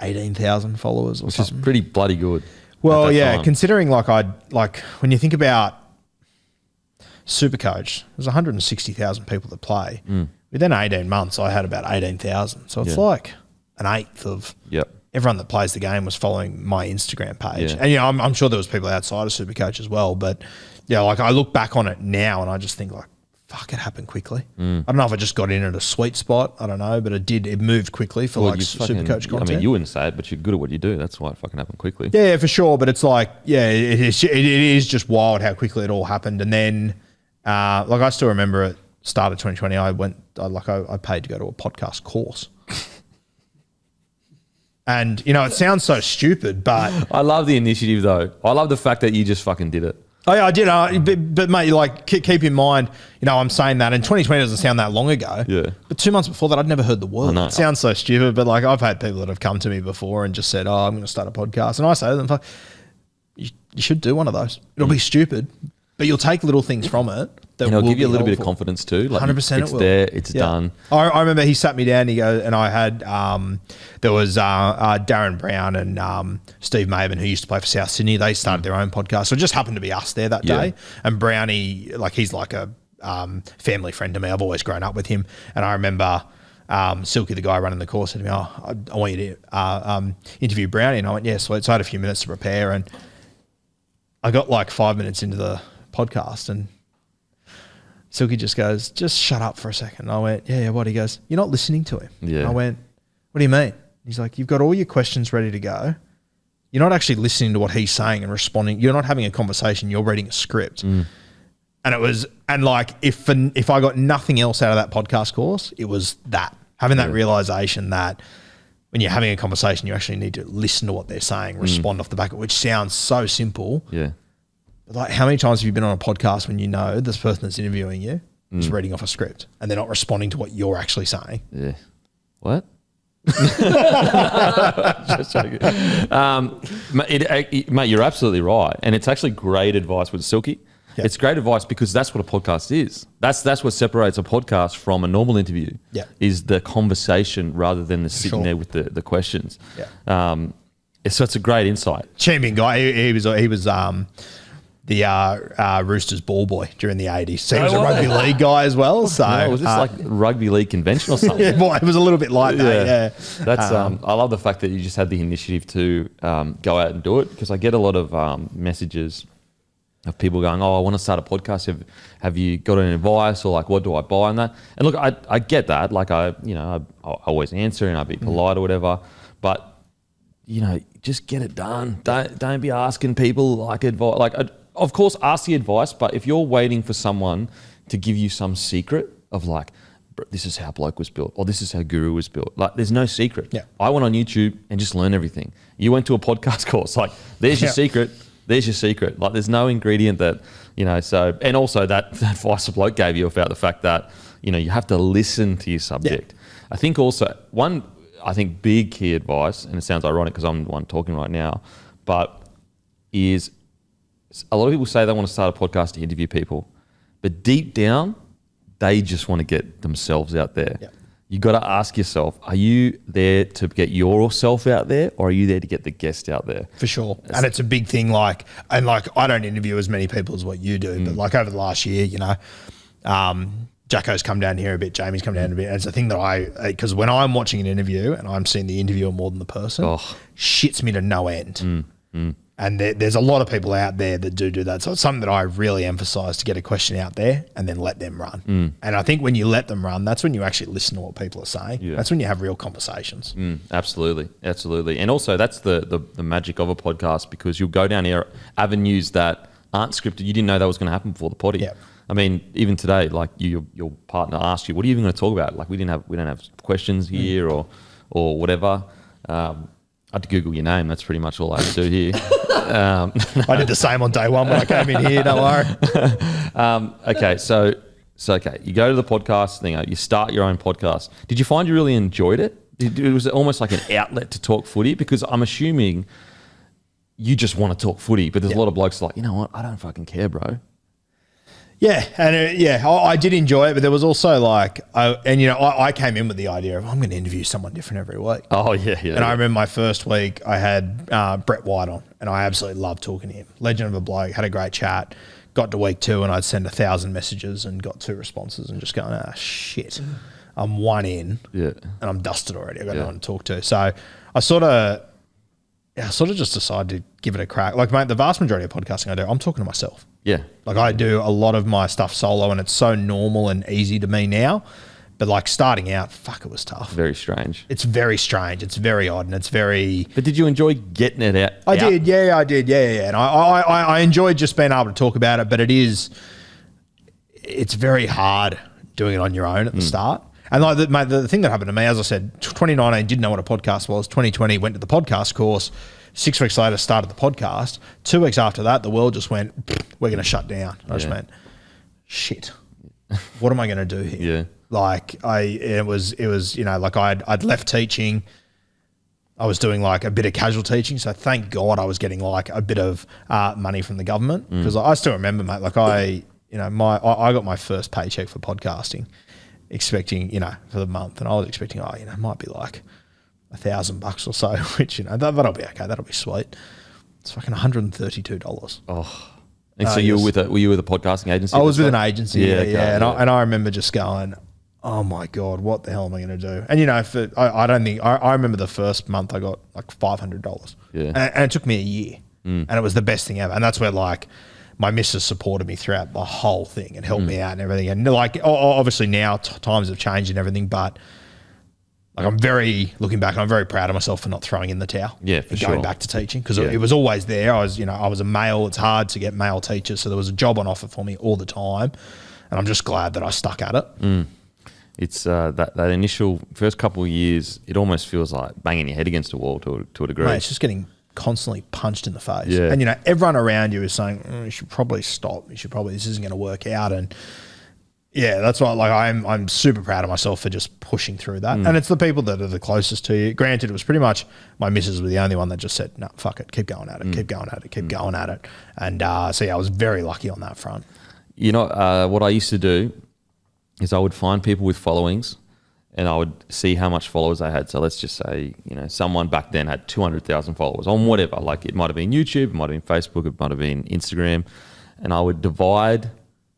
18,000 followers or something. Which is pretty bloody good. Well, yeah, time. considering when you think about Supercoach, there's 160,000 people that play. Within 18 months, I had about 18,000. So it's like an eighth of everyone that plays the game was following my Instagram page. Yeah. And I'm sure there was people outside of Supercoach as well. But I look back on it now and I just think like, fuck, it happened quickly. I don't know if I just got in at a sweet spot. I don't know, but it moved quickly for Supercoach content. I mean, you wouldn't say it, but you're good at what you do. That's why it fucking happened quickly. Yeah, for sure. But it's like, it is just wild how quickly it all happened. And then, I still remember at start of 2020, I paid to go to a podcast course. And, it sounds so stupid, but... I love the initiative, though. I love the fact that you just fucking did it. Oh, yeah, I did. But mate, keep in mind, I'm saying that, and 2020 doesn't sound that long ago. Yeah. But 2 months before that, I'd never heard the word. know. It sounds so stupid, but I've had people that have come to me before and just said, I'm going to start a podcast. And I say to them, you should do one of those. It'll be stupid, but you'll take little things from it. And it'll give you a little bit of confidence too. Like 100% it's it will. there, it's done. I remember he sat me down, and I had, there was Darren Brown and Steve Maven, who used to play for South Sydney. They started their own podcast. So it just happened to be us there that day. And Brownie, he's like a family friend to me. I've always grown up with him. And I remember Silky, the guy running the course, said to me, I want you to interview Brownie. And I went, yeah, sweet. So I had a few minutes to prepare. And I got 5 minutes into the podcast and Silky just goes, just shut up for a second. I went, yeah, what? He goes, you're not listening to him. Yeah. I went, what do you mean? He's like, you've got all your questions ready to go. You're not actually listening to what he's saying and responding. You're not having a conversation. You're reading a script. And if I got nothing else out of that podcast course, it was that. Having that realization that when you're having a conversation, you actually need to listen to what they're saying, respond off the back of it, which sounds so simple. Yeah. How many times have you been on a podcast when you know this person that's interviewing you is reading off a script and they're not responding to what you're actually saying? Yeah. What? Just joking. Mate, you're absolutely right. And it's actually great advice with Silky. Yeah. It's great advice because that's what a podcast is. That's what separates a podcast from a normal interview. Yeah. Is the conversation rather than the sitting there with the questions. Yeah. So it's a great insight. Champion guy. He was the Roosters ball boy during the 80s. So he was a rugby league guy as well. So was this like rugby league convention or something? Yeah, well, it was a little bit like that. Yeah. That's I love the fact that you just had the initiative to go out and do it, because I get a lot of messages of people going, oh, I want to start a podcast. Have you got any advice, or what do I buy on that? And look, I get that. I always answer and I be polite or whatever, but just get it done. Don't be asking people advice. of course, ask the advice, but if you're waiting for someone to give you some secret of like, this is how Bloke was built, or this is how Guru was built. Like, there's no secret. Yeah. I went on YouTube and just learned everything. You went to a podcast course. Like, there's your secret. There's your secret. Like, there's no ingredient that, so, and also that advice a bloke gave you about the fact that, you have to listen to your subject. Yeah. I think also big key advice, and it sounds ironic because I'm the one talking right now, but is a lot of people say they want to start a podcast to interview people, but deep down, they just want to get themselves out there. Yep. You got to ask yourself, are you there to get yourself out there, or are you there to get the guest out there? For sure. And it's a big thing. I don't interview as many people as what you do, but like over the last year, Jacko's come down here a bit, Jamie's come down a bit. And it's a thing that because when I'm watching an interview and I'm seeing the interviewer more than the person, shits me to no end. And there's a lot of people out there that do that. So it's something that I really emphasize, to get a question out there and then let them run. And I think when you let them run, that's when you actually listen to what people are saying. Yeah. That's when you have real conversations. Absolutely. Absolutely. And also that's the magic of a podcast, because you'll go down here avenues that aren't scripted. You didn't know that was going to happen before the potty. Yeah. I mean, even today, like your partner asked you, what are you even going to talk about? Like we don't have questions here or whatever. I had to Google your name. That's pretty much all I had to do here. I did the same on day one when I came in here. Don't worry. Okay, so you go to the podcast thing. You start your own podcast. Did you find you really enjoyed it? Was it almost like an outlet to talk footy? Because I'm assuming you just want to talk footy, but there's a lot of blokes like, you know what? I don't fucking care, bro. Yeah, and I did enjoy it, but there was also like, I came in with the idea of I'm going to interview someone different every week. Oh yeah. And I remember my first week I had Brett White on, and I absolutely loved talking to him. Legend of a bloke, had a great chat. Got to week 2 and I'd send 1,000 messages and got 2 responses and just going, shit, I'm 1 in, and I'm dusted already. I've got no one to talk to. So I sort of just decided to give it a crack. Like, mate, the vast majority of podcasting I do, I'm talking to myself. Yeah. Like, I do a lot of my stuff solo, and it's so normal and easy to me now. But like starting out, it was tough. Very strange. It's very strange. It's very odd, and it's very... But did you enjoy getting it out? I did. Yeah, I did. Yeah. And I enjoyed just being able to talk about it, but it's very hard doing it on your own at the start. And like the thing that happened to me, as I said, 2019 didn't know what a podcast was. 2020 went to the podcast course. 6 weeks later, started the podcast. 2 weeks after that, the world just went, we're going to shut down. I just went, shit, what am I going to do here? Yeah. Like it was, like I'd left teaching. I was doing like a bit of casual teaching. So thank God I was getting like a bit of money from the government, because I still remember, mate, like I got my first paycheck for podcasting, expecting, for the month. And I was expecting, it might be like $1,000 or so, which, that'll be okay. That'll be sweet. It's fucking $132. Oh, and so were you with a podcasting agency? I was with an agency. Yeah. Okay, And I remember just going, oh my God, what the hell am I going to do? And I don't think, I remember the first month I got like $500. Yeah. And it took me a year, and it was the best thing ever. And that's where like my missus supported me throughout the whole thing and helped me out and everything. And like, obviously now times have changed and everything, but like looking back, I'm very proud of myself for not throwing in the towel. Yeah, for going back to teaching, because it was always there. I was a male. It's hard to get male teachers, so there was a job on offer for me all the time, and I'm just glad that I stuck at it. It's that initial first couple of years, it almost feels like banging your head against a wall to a degree. Mate, it's just getting constantly punched in the face. Yeah. And everyone around you is saying, you should probably stop. This isn't going to work out. And yeah, that's why like I'm super proud of myself for just pushing through that. And it's the people that are the closest to you. Granted, it was pretty much my missus was the only one that just said, no, fuck it, keep going at it, keep going at it, keep going at it. And so yeah, I was very lucky on that front. What I used to do is I would find people with followings, and I would see how much followers they had. So let's just say, someone back then had 200,000 followers on whatever. Like, it might have been YouTube, it might have been Facebook, it might have been Instagram. And I would divide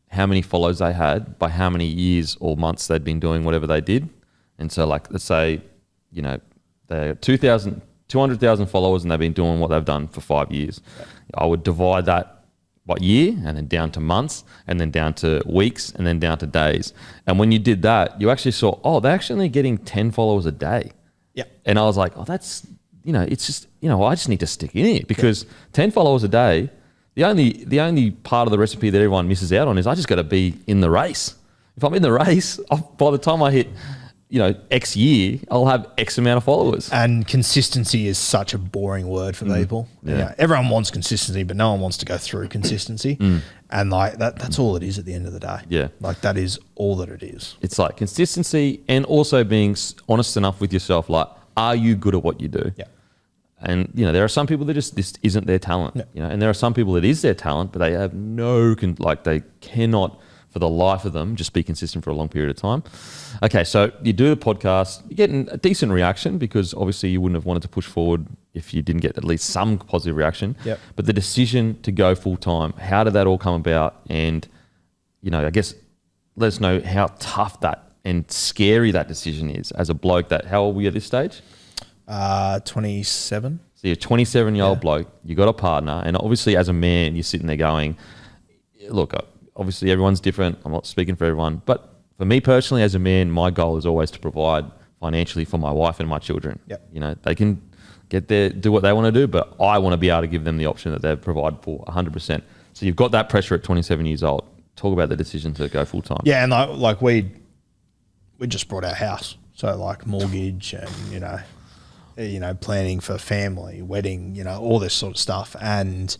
how many followers they had by how many years or months they'd been doing whatever they did. And so like, let's say, they're 200,000 followers and they've been doing what they've done for 5 years. I would divide that by year, and then down to months, and then down to weeks, and then down to days. And when you did that, you actually saw, they're actually getting 10 followers a day. Yeah. And I was like, that's, it's just, I just need to stick in it, because 10 followers a day, The only part of the recipe that everyone misses out on is I just got to be in the race. If I'm in the race, by the time I hit, X year, I'll have X amount of followers. And consistency is such a boring word for people. Yeah. Everyone wants consistency, but no one wants to go through consistency. And like that's all it is at the end of the day. Yeah. Like that is all that it is. It's like consistency and also being honest enough with yourself. Like, are you good at what you do? Yeah. And, there are some people that this isn't their talent, and there are some people that is their talent, but they have they cannot for the life of them just be consistent for a long period of time. Okay, so you do the podcast, you're getting a decent reaction because obviously you wouldn't have wanted to push forward if you didn't get at least some positive reaction. Yep. But the decision to go full time, how did that all come about? And, I guess let us know how tough that and scary that decision is as a bloke how old were you at this stage? 27. So you're a 27-year-old bloke, you got a partner, and obviously as a man, you're sitting there going, look, obviously everyone's different. I'm not speaking for everyone. But for me personally, as a man, my goal is always to provide financially for my wife and my children. Yep. They can get there, do what they want to do, but I want to be able to give them the option that they've provided for 100%. So you've got that pressure at 27 years old. Talk about the decision to go full time. Yeah, and like we just bought our house. So like mortgage and, planning for family, wedding, all this sort of stuff. And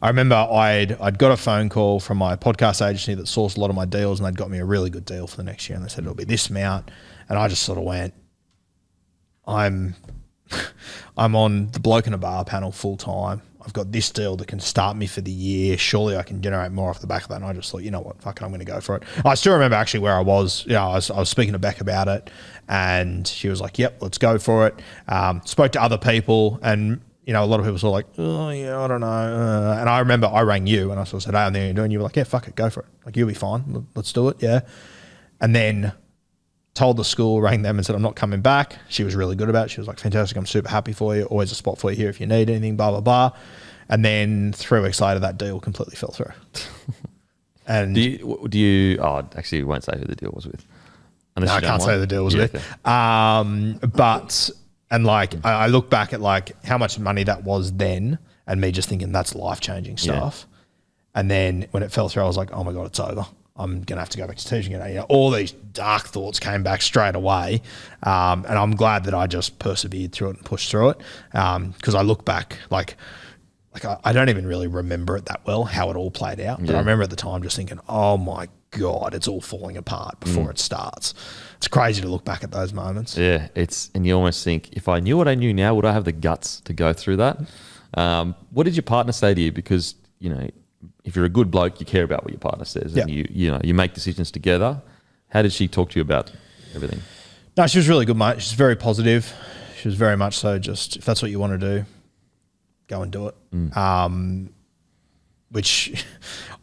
I remember I'd got a phone call from my podcast agency that sourced a lot of my deals, and they'd got me a really good deal for the next year. And they said, it'll be this amount. And I just sort of went, I'm on the Bloke In A Bar panel full time. I've got this deal that can start me for the year. Surely I can generate more off the back of that. And I just thought, you know what, fuck it, I'm going to go for it. I still remember actually where I was. I was speaking to Beck about it, and she was like, yep, let's go for it. Spoke to other people, and a lot of people were like, oh yeah, I don't know. And I remember I rang you and I sort of said, hey, I'm there, and you were like, yeah, fuck it, go for it. Like, you'll be fine. Let's do it. Yeah. And then told the school, rang them and said, I'm not coming back. She was really good about it. She was like, fantastic. I'm super happy for you. Always a spot for you here if you need anything, blah, blah, blah. And then 3 weeks later, that deal completely fell through. And do you, actually, you won't say who the deal was with. No, I can't say who the deal was with. Okay. And like, I look back at like how much money that was then, and me just thinking that's life-changing stuff. Yeah. And then when it fell through, I was like, oh my God, it's over. I'm going to have to go back to teaching. All these dark thoughts came back straight away. And I'm glad that I just persevered through it and pushed through it. Because I look back, like I don't even really remember it that well, how it all played out. But I remember at the time just thinking, oh my God, it's all falling apart before it starts. It's crazy to look back at those moments. Yeah, and you almost think, if I knew what I knew now, would I have the guts to go through that? What did your partner say to you? Because, if you're a good bloke, you care about what your partner says, and you make decisions together. How did she talk to you about everything? No, she was really good, mate. She's very positive. She was very much so just, if that's what you want to do, go and do it. Which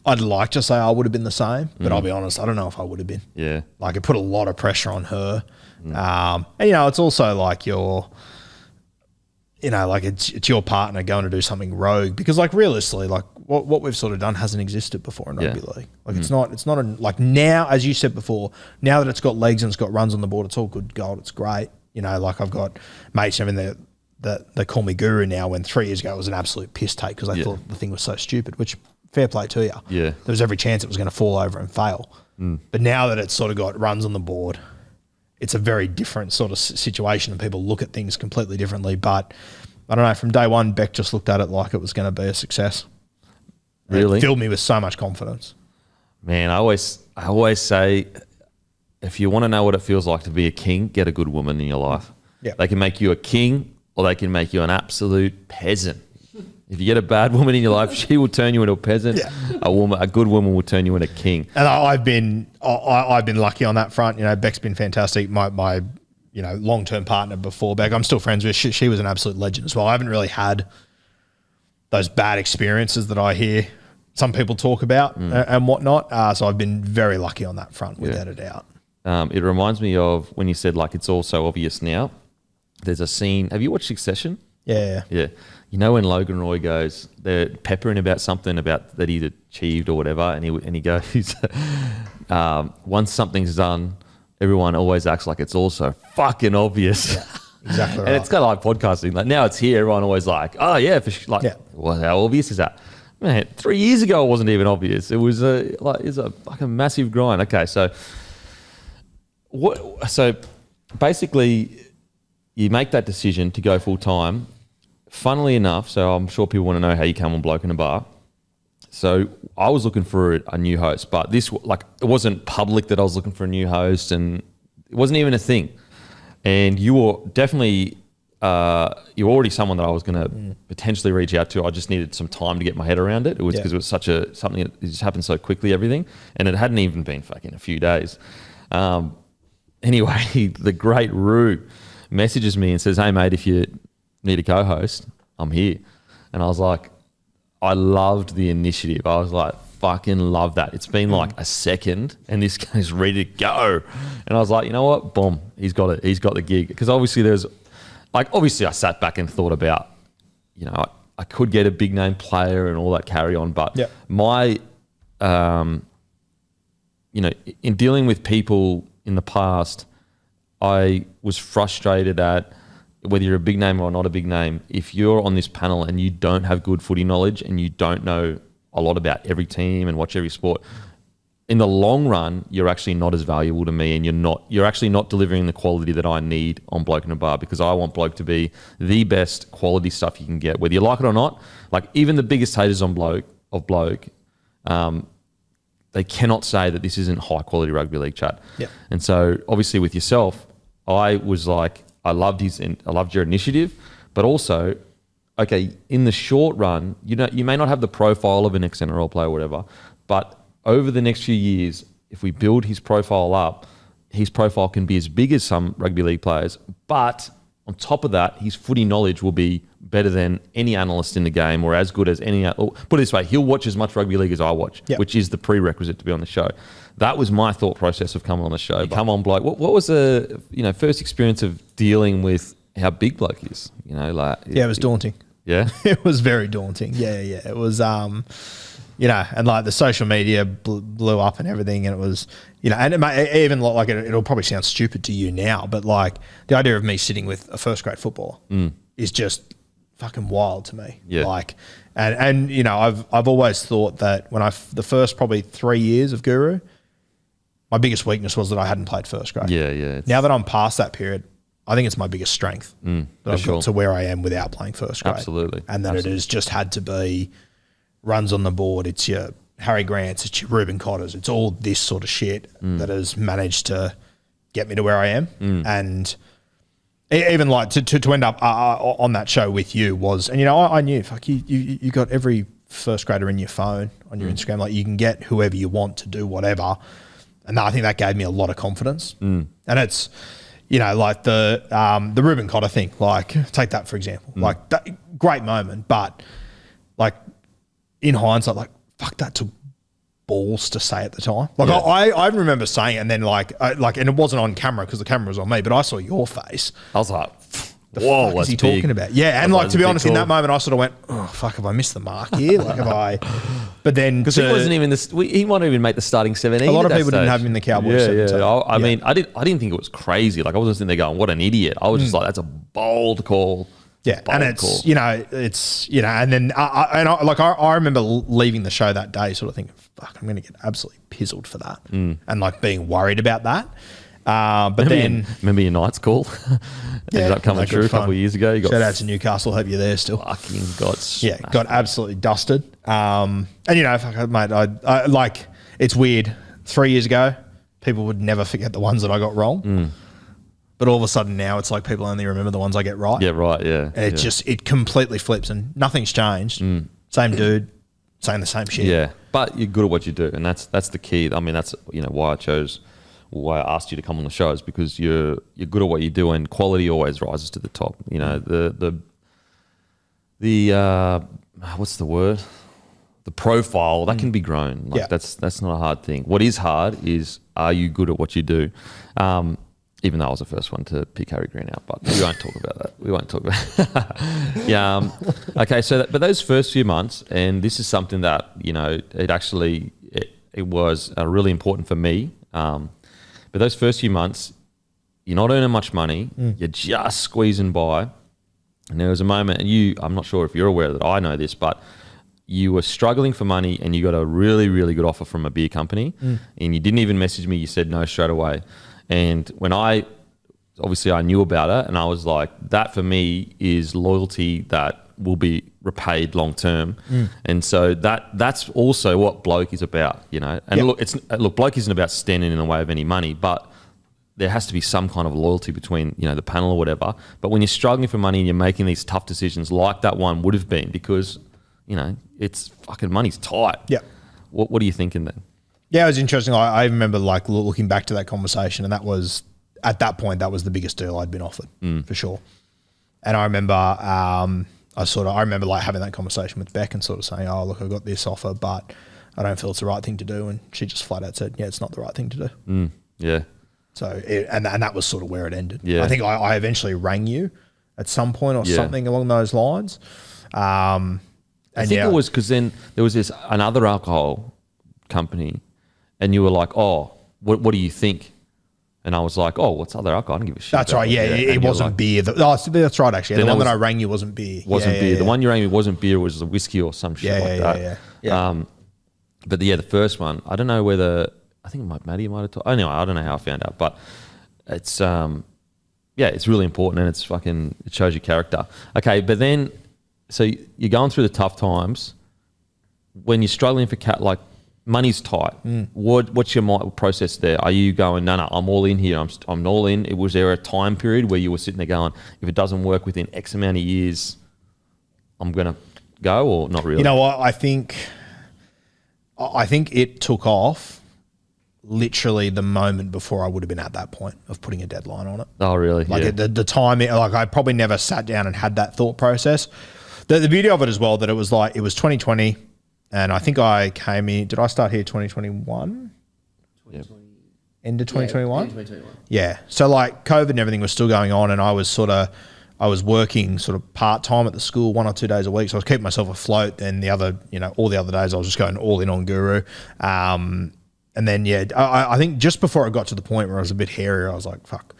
I'd like to say I would have been the same, but I'll be honest, I don't know if I would have been. Yeah. Like, it put a lot of pressure on her. And, it's also like it's your partner going to do something rogue, because like realistically, like what we've sort of done hasn't existed before in rugby league. Like it's not like now, as you said before, now that it's got legs and it's got runs on the board, it's all good gold. It's great. Like I've got mates that they call me guru now, when 3 years ago it was an absolute piss take because they thought the thing was so stupid, which fair play to you. Yeah. There was every chance it was going to fall over and fail. But now that it's sort of got runs on the board, it's a very different sort of situation, and people look at things completely differently. But I don't know, from day one, Beck just looked at it like it was going to be a success. Really? It filled me with so much confidence. Man, I always say, if you want to know what it feels like to be a king, get a good woman in your life. Yeah. They can make you a king, or they can make you an absolute peasant. If you get a bad woman in your life, she will turn you into a peasant. Yeah. A good woman will turn you into a king. And I've been lucky on that front. Beck's been fantastic. My long-term partner before Beck, I'm still friends with. She was an absolute legend as well. I haven't really had those bad experiences that I hear some people talk about and whatnot. So I've been very lucky on that front, without a doubt. It reminds me of when you said, like, it's all so obvious now. There's a scene. Have you watched Succession? Yeah. When Logan Roy goes, they're peppering about something about that he'd achieved or whatever, and he goes, once something's done, everyone always acts like it's also fucking obvious. Yeah, exactly right. And it's kind of like podcasting. Like, now it's here, everyone always like, oh yeah, well, how obvious is that? Man, 3 years ago it wasn't even obvious. It was a fucking massive grind. Okay, so basically you make that decision to go full time. Funnily enough, so I'm sure people want to know how you come on Bloke in a Bar. So I was looking for a new host, but it wasn't public that I was looking for a new host, and it wasn't even a thing. And you were definitely you're already someone that I was going to potentially reach out to. I just needed some time to get my head around it. It was because it was something that just happened so quickly, everything, and it hadn't even been fucking a few days. Anyway, the great Roo messages me and says, "Hey mate, if you need a co-host, I'm here." And I was like, I loved the initiative. I was like, fucking love that. It's been like a second and this guy's ready to go. And I was like, you know what? Boom, he's got it. He's got the gig. Because obviously obviously I sat back and thought about, I could get a big name player and all that carry on. But my, in dealing with people in the past, I was frustrated at whether you're a big name or not a big name. If you're on this panel and you don't have good footy knowledge and you don't know a lot about every team and watch every sport, in the long run, you're actually not as valuable to me, and you're actually not delivering the quality that I need on Bloke in a Bar, because I want Bloke to be the best quality stuff you can get, whether you like it or not. Like even the biggest haters on Bloke, they cannot say that this isn't high quality rugby league chat. Yep. And so obviously with yourself, I was like, I loved your initiative, but also, okay, in the short run, you may not have the profile of an ex-NRL player or whatever, but over the next few years, if we build his profile up, his profile can be as big as some rugby league players, but on top of that, his footy knowledge will be better than any analyst in the game, or as good as any, or put it this way, he'll watch as much rugby league as I watch, which is the prerequisite to be on the show. That was my thought process of coming on the show. Come on, Bloke. What was the first experience of dealing with how big Bloke is? It was daunting. Yeah, it was very daunting. Yeah. It was, and like the social media blew up and everything, and it was, and even like it'll probably sound stupid to you now, but like the idea of me sitting with a first grade footballer is just fucking wild to me. Yeah. Like, and I've always thought that when the first probably 3 years of Guru, my biggest weakness was that I hadn't played first grade. Yeah. Now that I'm past that period, I think it's my biggest strength that I've got to where I am without playing first grade. Absolutely. And that it has just had to be runs on the board. It's your Harry Grants, it's your Ruben Cotters. It's all this sort of shit that has managed to get me to where I am. And even like to end up on that show with you was, and I knew, fuck, you got every first grader in your phone, on your Instagram. Like you can get whoever you want to do whatever. And I think that gave me a lot of confidence. And it's, like the Ruben Cotter thing, like take that for example, like that great moment, but like in hindsight, like fuck, that took balls to say at the time. Like I remember saying it, and then and it wasn't on camera because the camera was on me, but I saw your face. I was like, whoa, what's he talking about? Yeah, and like to be honest, in that moment, I sort of went, oh fuck, have I missed the mark here? Like have I? But then because he wasn't even he might not even make the starting 17. A lot of people didn't have him in the Cowboys. Yeah. I mean, I didn't think it was crazy. Like I wasn't sitting there going, what an idiot. I was just like, that's a bold call. Yeah, and it's and then I remember leaving the show that day, sort of thinking, "Fuck, I'm going to get absolutely pizzled for that," and like being worried about that. But remember your Knights call? Ended up coming through a couple of years ago. You got shout out to Newcastle. Hope you're there still. Fucking got absolutely dusted. And fuck, mate, I like it's weird. 3 years ago, people would never forget the ones that I got wrong. But all of a sudden now it's like people only remember the ones I get right. Yeah, right, yeah. And it completely flips and nothing's changed. Same dude, saying the same shit. Yeah, but you're good at what you do, and that's the key. I mean, that's why I asked you to come on the show, is because you're good at what you do, and quality always rises to the top. The what's the word? The profile that can be grown. Like that's not a hard thing. What is hard is, are you good at what you do? Even though I was the first one to pick Harry Green out, but we won't talk about that. We won't talk about okay, so but those first few months, and this is something that, it was really important for me. But those first few months, you're not earning much money. You're just squeezing by. And there was a moment, and I'm not sure if you're aware that I know this, but, you were struggling for money and you got a really, really good offer from a beer company and you didn't even message me. You said no straight away. And when obviously I knew about it and I was like, that for me is loyalty that will be repaid long term. And so that's also what Bloke is about, you know. And look, Bloke isn't about standing in the way of any money, but there has to be some kind of loyalty between, you know, the panel or whatever. But when you're struggling for money and you're making these tough decisions like that one would have been, because, you know, it's fucking money's tight. Yeah. What are you thinking then? Yeah, it was interesting. I remember like looking back to that conversation, and that was, at that point, that was the biggest deal I'd been offered for sure. And I remember, I remember like having that conversation with Beck and sort of saying, oh, look, I got this offer, but I don't feel it's the right thing to do. And she just flat out said, yeah, it's not the right thing to do. Yeah. So, and that was sort of where it ended. Yeah. I think I eventually rang you at some point or something along those lines. I think it was because then there was another alcohol company and you were like, oh, what do you think? And I was like, oh, what's other alcohol? I don't give a shit. That's right. Yeah, it wasn't beer. That's right, actually. The one that I rang you wasn't beer. Wasn't beer. The one you rang me wasn't beer. It was a whiskey or some shit like that. Yeah. But the first one, I don't know whether, I think Maddie might have told. Anyway, I don't know how I found out, but it's it's really important and it shows your character. Okay, but then, so you're going through the tough times when you're struggling for like money's tight. What's your process there? Are you going, no, I'm all in here. I'm all in. Was there a time period where you were sitting there going, if it doesn't work within X amount of years, I'm gonna go, or not really? You know what? I think it took off literally the moment before I would have been at that point of putting a deadline on it. Oh, really? Like the time, like I probably never sat down and had that thought process. The beauty of it as well, that it was 2020 and I think I came in, did I start here 2021? End of 2021? 2021. Yeah. So like COVID and everything was still going on, and I was working sort of part-time at the school 1 or 2 days a week. So I was keeping myself afloat, and all the other days I was just going all in on Guru. And then, I think just before it got to the point where I was a bit hairier, I was like, fuck,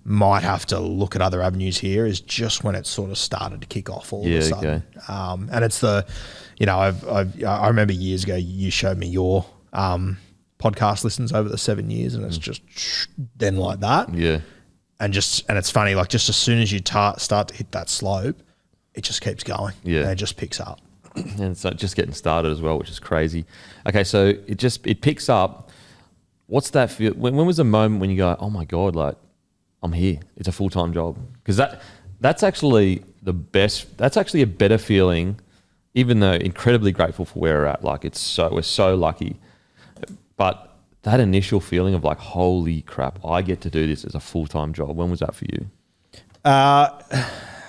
might have to look at other avenues here, is just when it sort of started to kick off all of a sudden. Okay. And it's I remember years ago you showed me your podcast listens over the 7 years, and it's just then like that. Yeah. And it's funny, like just as soon as you start to hit that slope, it just keeps going. Yeah. And it just picks up. And it's just getting started as well, which is crazy. Okay, so it picks up. What's that feel? When was the moment when you go, oh my God, like I'm here. It's a full-time job. Because that's actually the best. That's actually a better feeling, even though incredibly grateful for where we're at. Like we're so lucky. But that initial feeling of like, holy crap, I get to do this as a full-time job. When was that for you?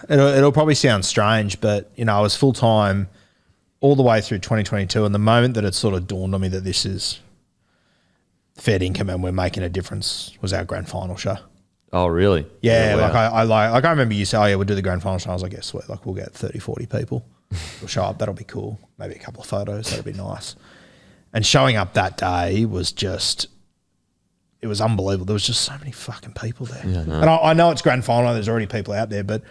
It'll probably sound strange, but I was full-time all the way through 2022. And the moment that it sort of dawned on me that this is fair income and we're making a difference was our grand final show. Oh, really? Yeah. Wow. I remember you say, oh yeah, we'll do the grand final show. I was like, yeah, sweet. Like we'll get 30, 40 people. We'll show up. That'll be cool. Maybe a couple of photos. That'll be nice. And showing up that day was it was unbelievable. There was just so many fucking people there. Yeah, no. And I know it's grand final. There's already people out there, but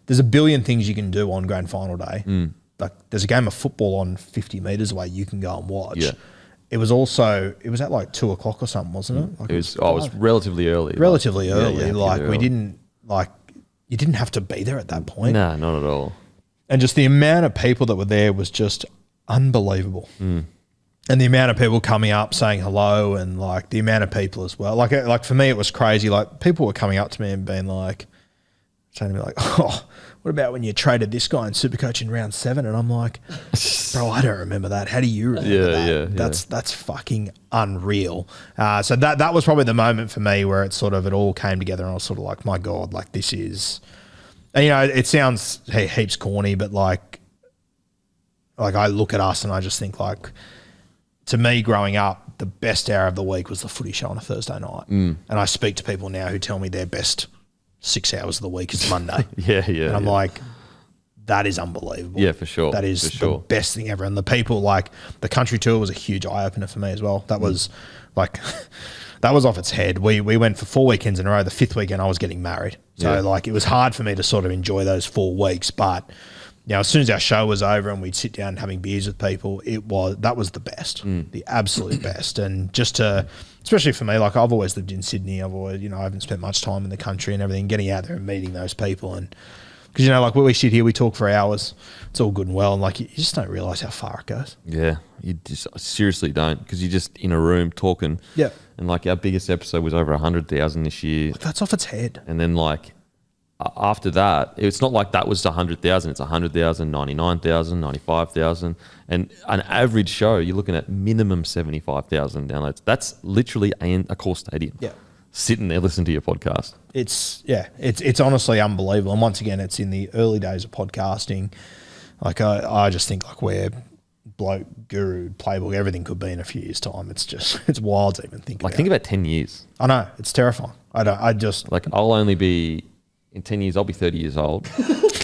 there's a billion things you can do on grand final day. Like there's a game of football on 50 metres away you can go and watch. Yeah. It was at like 2 o'clock or something, wasn't it? Like it was relatively early. Relatively early. Yeah, like early. You didn't have to be there at that point. No, not at all. And just the amount of people that were there was just unbelievable. And the amount of people coming up saying hello, and like the amount of people as well. Like for me, it was crazy. Like people were coming up to me and being like, saying to me like, oh, what about when you traded this guy in Supercoach in round 7? And I'm like, bro, I don't remember that. How do you remember that? Yeah. That's fucking unreal. So that was probably the moment for me where it all came together, and I was sort of like, my God, like this is, and it sounds heaps corny, but like I look at us and I just think like, to me growing up, the best hour of the week was the footy show on a Thursday night. And I speak to people now who tell me their best 6 hours of the week is Monday. And I'm like, that is unbelievable. Yeah, for sure. That is the best thing ever. And the people, like the country tour was a huge eye opener for me as well. That was like, that was off its head. We went for 4 weekends in a row. The 5th weekend I was getting married. So like it was hard for me to sort of enjoy those 4 weeks, but as soon as our show was over and we'd sit down having beers with people, that was the best, the absolute best. And just to, especially for me, like I've always lived in Sydney. I've always, I haven't spent much time in the country and everything, getting out there and meeting those people. And because, like when we sit here, we talk for hours. It's all good and well. And like, you just don't realise how far it goes. Yeah, you just seriously don't, because you're just in a room talking. Yeah. And like our biggest episode was over 100,000 this year. That's off its head. And then like after that, it's not like that was 100,000. It's 100,000, 99,000, 95,000. And an average show, you're looking at minimum 75,000 downloads. That's literally a core stadium. Yeah. Sitting there listening to your podcast. It's honestly unbelievable. And once again, it's in the early days of podcasting. Like I just think like where Bloke, Guru, Playbook, everything could be in a few years' time. It's wild to even think about. Like think about 10 years. I know, it's terrifying. I'll only be, in 10 years, I'll be 30 years old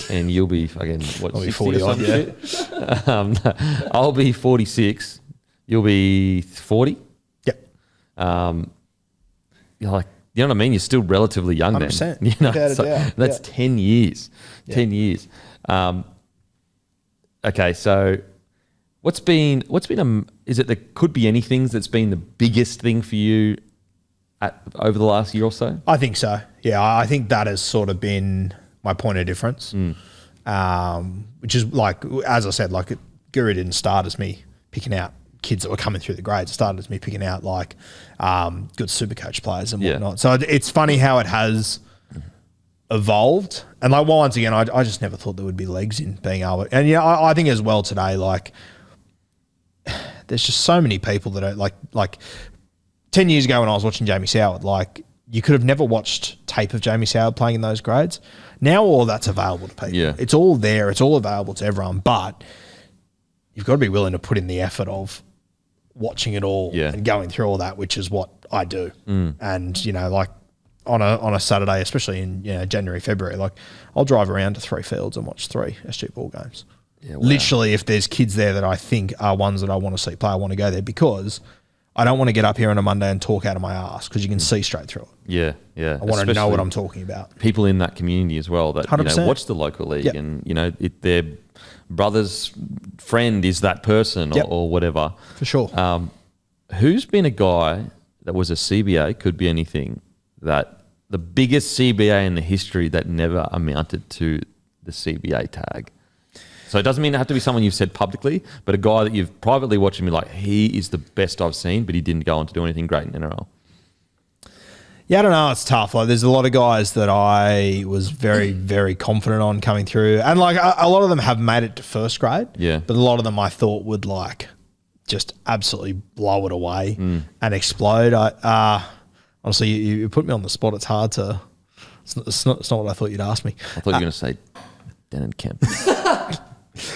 and you'll be fucking, what, I'll be 40 40 or something? Yeah. I'll be 46. You'll be 40. Yep. You're like, you know what I mean? You're still relatively young 100%. then. So that's 10 years. 10 years. Okay, so what's been is it there could be anything that's been the biggest thing for you over the last year or so? I think so. Yeah, I think that has sort of been my point of difference, which is like, as I said, like Guru didn't start as me picking out kids that were coming through the grades. It started as me picking out like good Supercoach players and whatnot. So it's funny how it has evolved. And like once again, I just never thought there would be legs in being able. And I think as well today, like there's just so many people that are like 10 years ago when I was watching Jamie Soward, like you could have never watched tape of Jamie Soward playing in those grades. Now all that's available to people. Yeah. It's all there. It's all available to everyone. But you've got to be willing to put in the effort of watching it all and going through all that, which is what I do. And, like on a Saturday, especially in January, February, like I'll drive around to 3 fields and watch 3 SG ball games. Yeah, wow. Literally, if there's kids there that I think are ones that I want to see play, I want to go there because I don't want to get up here on a Monday and talk out of my ass because you can see straight through it. Yeah, yeah. I want to know what I'm talking about. People in that community as well that watch the local league and their brother's friend is that person or whatever. For sure. Who's been a guy that was a CBA, could be anything, that the biggest CBA in the history that never amounted to the CBA tag? So it doesn't mean it have to be someone you've said publicly, but a guy that you've privately watched and be like, he is the best I've seen, but he didn't go on to do anything great in NRL. Yeah, I don't know. It's tough. Like, there's a lot of guys that I was very, very confident on coming through, and like a lot of them have made it to first grade. Yeah, but a lot of them I thought would like just absolutely blow it away and explode. Honestly, you put me on the spot. It's hard to. It's not what I thought you'd ask me. I thought you were going to say Denon Kemp.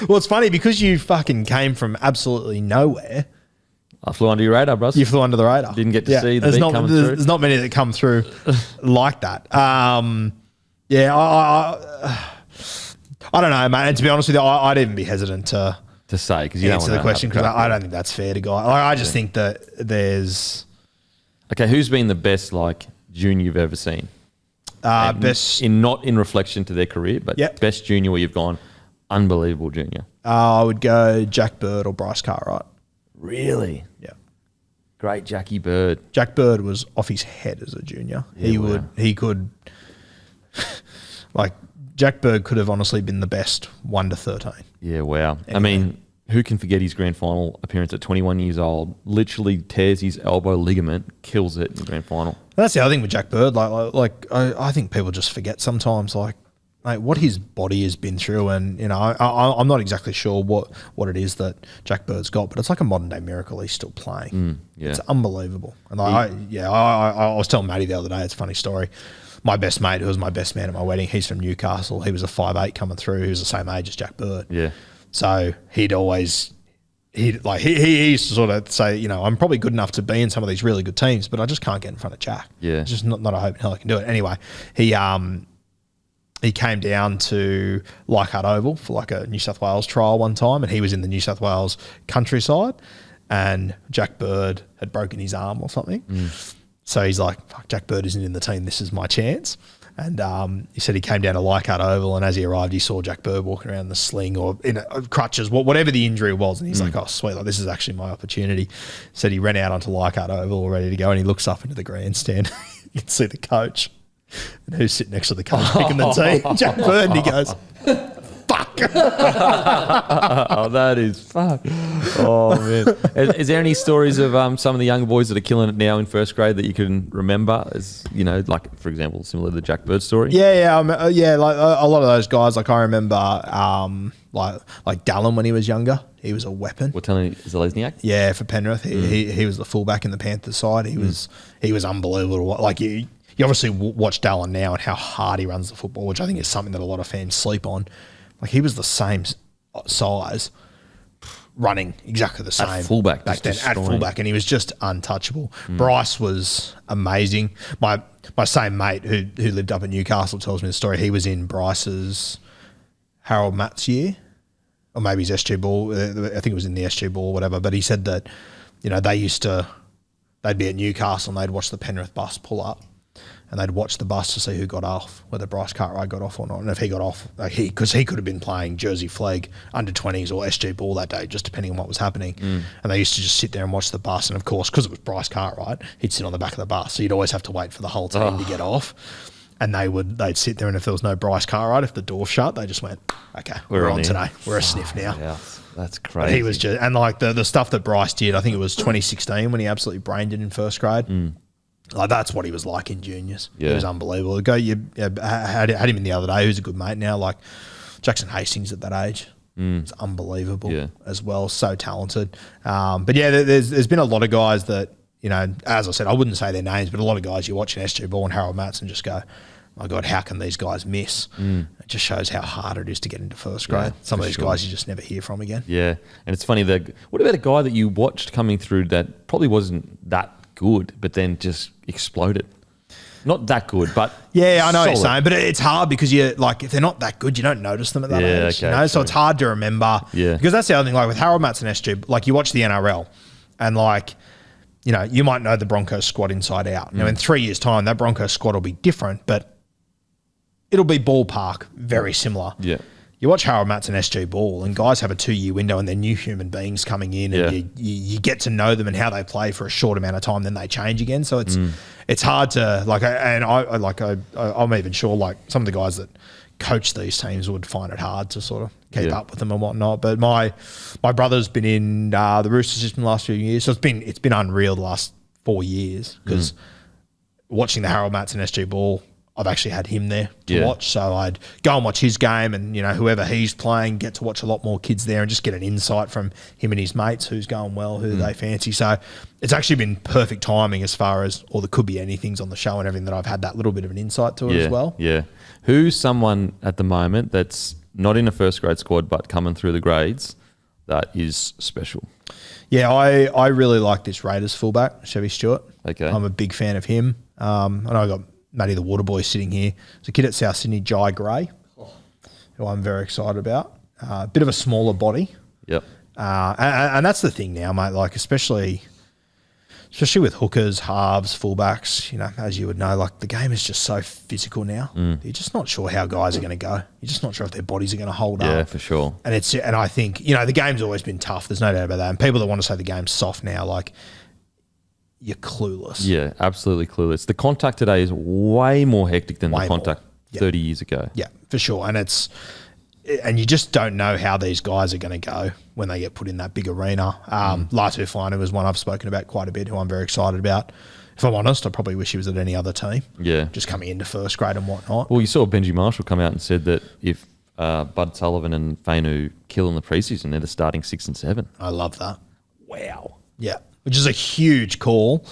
Well, it's funny because you fucking came from absolutely nowhere. I flew under your radar, bros. You flew under the radar. Didn't get to see the beat coming through. There's not many that come through like that. I don't know, mate. And to be honest with you, I'd even be hesitant to say because you answer the question because I don't think that's fair to guys. I just think that there's. Okay, who's been the best like junior you've ever seen? Best not in reflection to their career, but best junior where you've gone unbelievable junior. I would go Jack Bird or Bryce Cartwright. Really? Yeah. Great Jackie Bird. Jack Bird was off his head as a junior. Yeah, he could like Jack Bird could have honestly been the best 1 to 13. Yeah, wow. Anyway. I mean, who can forget his grand final appearance at 21 years old? Literally tears his elbow ligament, kills it in the grand final. That's the other thing with Jack Bird. I think people just forget sometimes, like, mate, what his body has been through, and I'm not exactly sure what it is that Jack Bird's got, but it's like a modern day miracle. He's still playing. It's unbelievable. And I was telling Matty the other day. It's a funny story. My best mate, who was my best man at my wedding, he's from Newcastle. He was a 5'8" coming through. He was the same age as Jack Bird. Yeah. So he used to sort of say, I'm probably good enough to be in some of these really good teams, but I just can't get in front of Jack. Yeah. It's just not a hope in hell I can do it. Anyway, he came down to Leichhardt Oval for like a New South Wales trial one time, and he was in the New South Wales countryside, and Jack Bird had broken his arm or something. So he's like, fuck, Jack Bird isn't in the team. This is my chance. And he said he came down to Leichhardt Oval, and as he arrived, he saw Jack Bird walking around in the sling or in crutches, whatever the injury was. And he's like, oh, sweet, like, this is actually my opportunity. Said he ran out onto Leichhardt Oval ready to go, and he looks up into the grandstand. You can see the coach. And who's sitting next to the coach picking the team? Jack Bird, and he goes, fuck. Oh, that is fuck. Oh, man. Is there any stories of some of the younger boys that are killing it now in first grade that you can remember? As you know, like, for example, similar to the Jack Bird story? Yeah. Like a lot of those guys, like I remember like Dallin when he was younger. He was a weapon. We're telling Zelezniak? Yeah, for Penrith. He was the fullback in the Panthers side. He was unbelievable. Like you obviously watch Dallin now and how hard he runs the football, which I think is something that a lot of fans sleep on. Like he was the same size, running exactly the same at fullback back then at fullback, and he was just untouchable. Bryce was amazing. My same mate who lived up in Newcastle tells me the story. He was in Bryce's Harold Matt's year, or maybe his SG Ball. I think it was in the SG Ball or whatever. But he said that they'd be at Newcastle and they'd watch the Penrith bus pull up. And they'd watch the bus to see who got off, whether Bryce Cartwright got off or not. And if he got off, because he could have been playing Jersey Flag, under-20s or SG Ball that day, just depending on what was happening. And they used to just sit there and watch the bus. And, of course, because it was Bryce Cartwright, he'd sit on the back of the bus. So you'd always have to wait for the whole team to get off. And they'd sit there, and if there was no Bryce Cartwright, if the door shut, they just went, okay, we're on today. We're a sniff now. Yeah, that's crazy. But he was just, and like the stuff that Bryce did, I think it was 2016 when he absolutely brained it in first grade. Like that's what he was like in juniors. Yeah. It was unbelievable. Had him in the other day. He was a good mate now. Like Jackson Hastings at that age. It's unbelievable as well. So talented. But yeah, there's been a lot of guys that, you know, as I said, I wouldn't say their names, but a lot of guys you watch in SG Ball and Harold Matts and just go, my God, how can these guys miss? It just shows how hard it is to get into first grade. Some of these guys you just never hear from again. Yeah. And it's funny, what about a guy that you watched coming through that probably wasn't that good, but then just exploded? Not that good, but yeah, I know what you're saying, but it's hard because you like if they're not that good, you don't notice them at that age. Okay, you know, so it's hard to remember. Yeah, because that's the other thing. Like with Harold Matts and SG, like you watch the NRL, and like you know you might know the Broncos squad inside out. Now in 3 years' time, that Broncos squad will be different, but it'll be ballpark very similar. Yeah. You watch Harold Matts and SG Ball, and guys have a 2-year window, and they're new human beings coming in, and you get to know them and how they play for a short amount of time, then they change again. So it's hard to like, and I'm even sure like some of the guys that coach these teams would find it hard to sort of keep up with them and whatnot. But my brother's been in the Rooster system the last few years, so it's been unreal the last 4 years because watching the Harold Matts and SG Ball. I've actually had him there to watch, so I'd go and watch his game and, you know, whoever he's playing, get to watch a lot more kids there and just get an insight from him and his mates, who's going well, who they fancy. So it's actually been perfect timing as far as, or there could be anything's on the show and everything that I've had that little bit of an insight to it as well. Yeah. Who's someone at the moment that's not in a first grade squad but coming through the grades that is special? Yeah, I really like this Raiders fullback, Chevy Stewart. Okay. I'm a big fan of him. I know I got Matty the Waterboy sitting here. There's a kid at South Sydney, Jai Gray, who I'm very excited about. Bit of a smaller body. Yep. And that's the thing now, mate, like especially with hookers, halves, fullbacks, you know, as you would know, like the game is just so physical now. You're just not sure how guys are going to go. You're just not sure if their bodies are going to hold up. Yeah, for sure. And I think, you know, the game's always been tough. There's no doubt about that. And people that want to say the game's soft now, like, you're clueless. Yeah, absolutely clueless. The contact today is way more hectic than the contact 30 years ago. Yeah, for sure. And you just don't know how these guys are going to go when they get put in that big arena. Latu Finer was one I've spoken about quite a bit, who I'm very excited about. If I'm honest, I probably wish he was at any other team. Yeah. Just coming into first grade and whatnot. Well, you saw Benji Marshall come out and said that if Bud Sullivan and Fainu kill in the preseason, they're the starting 6 and 7. I love that. Wow. Yeah. Which is a huge call.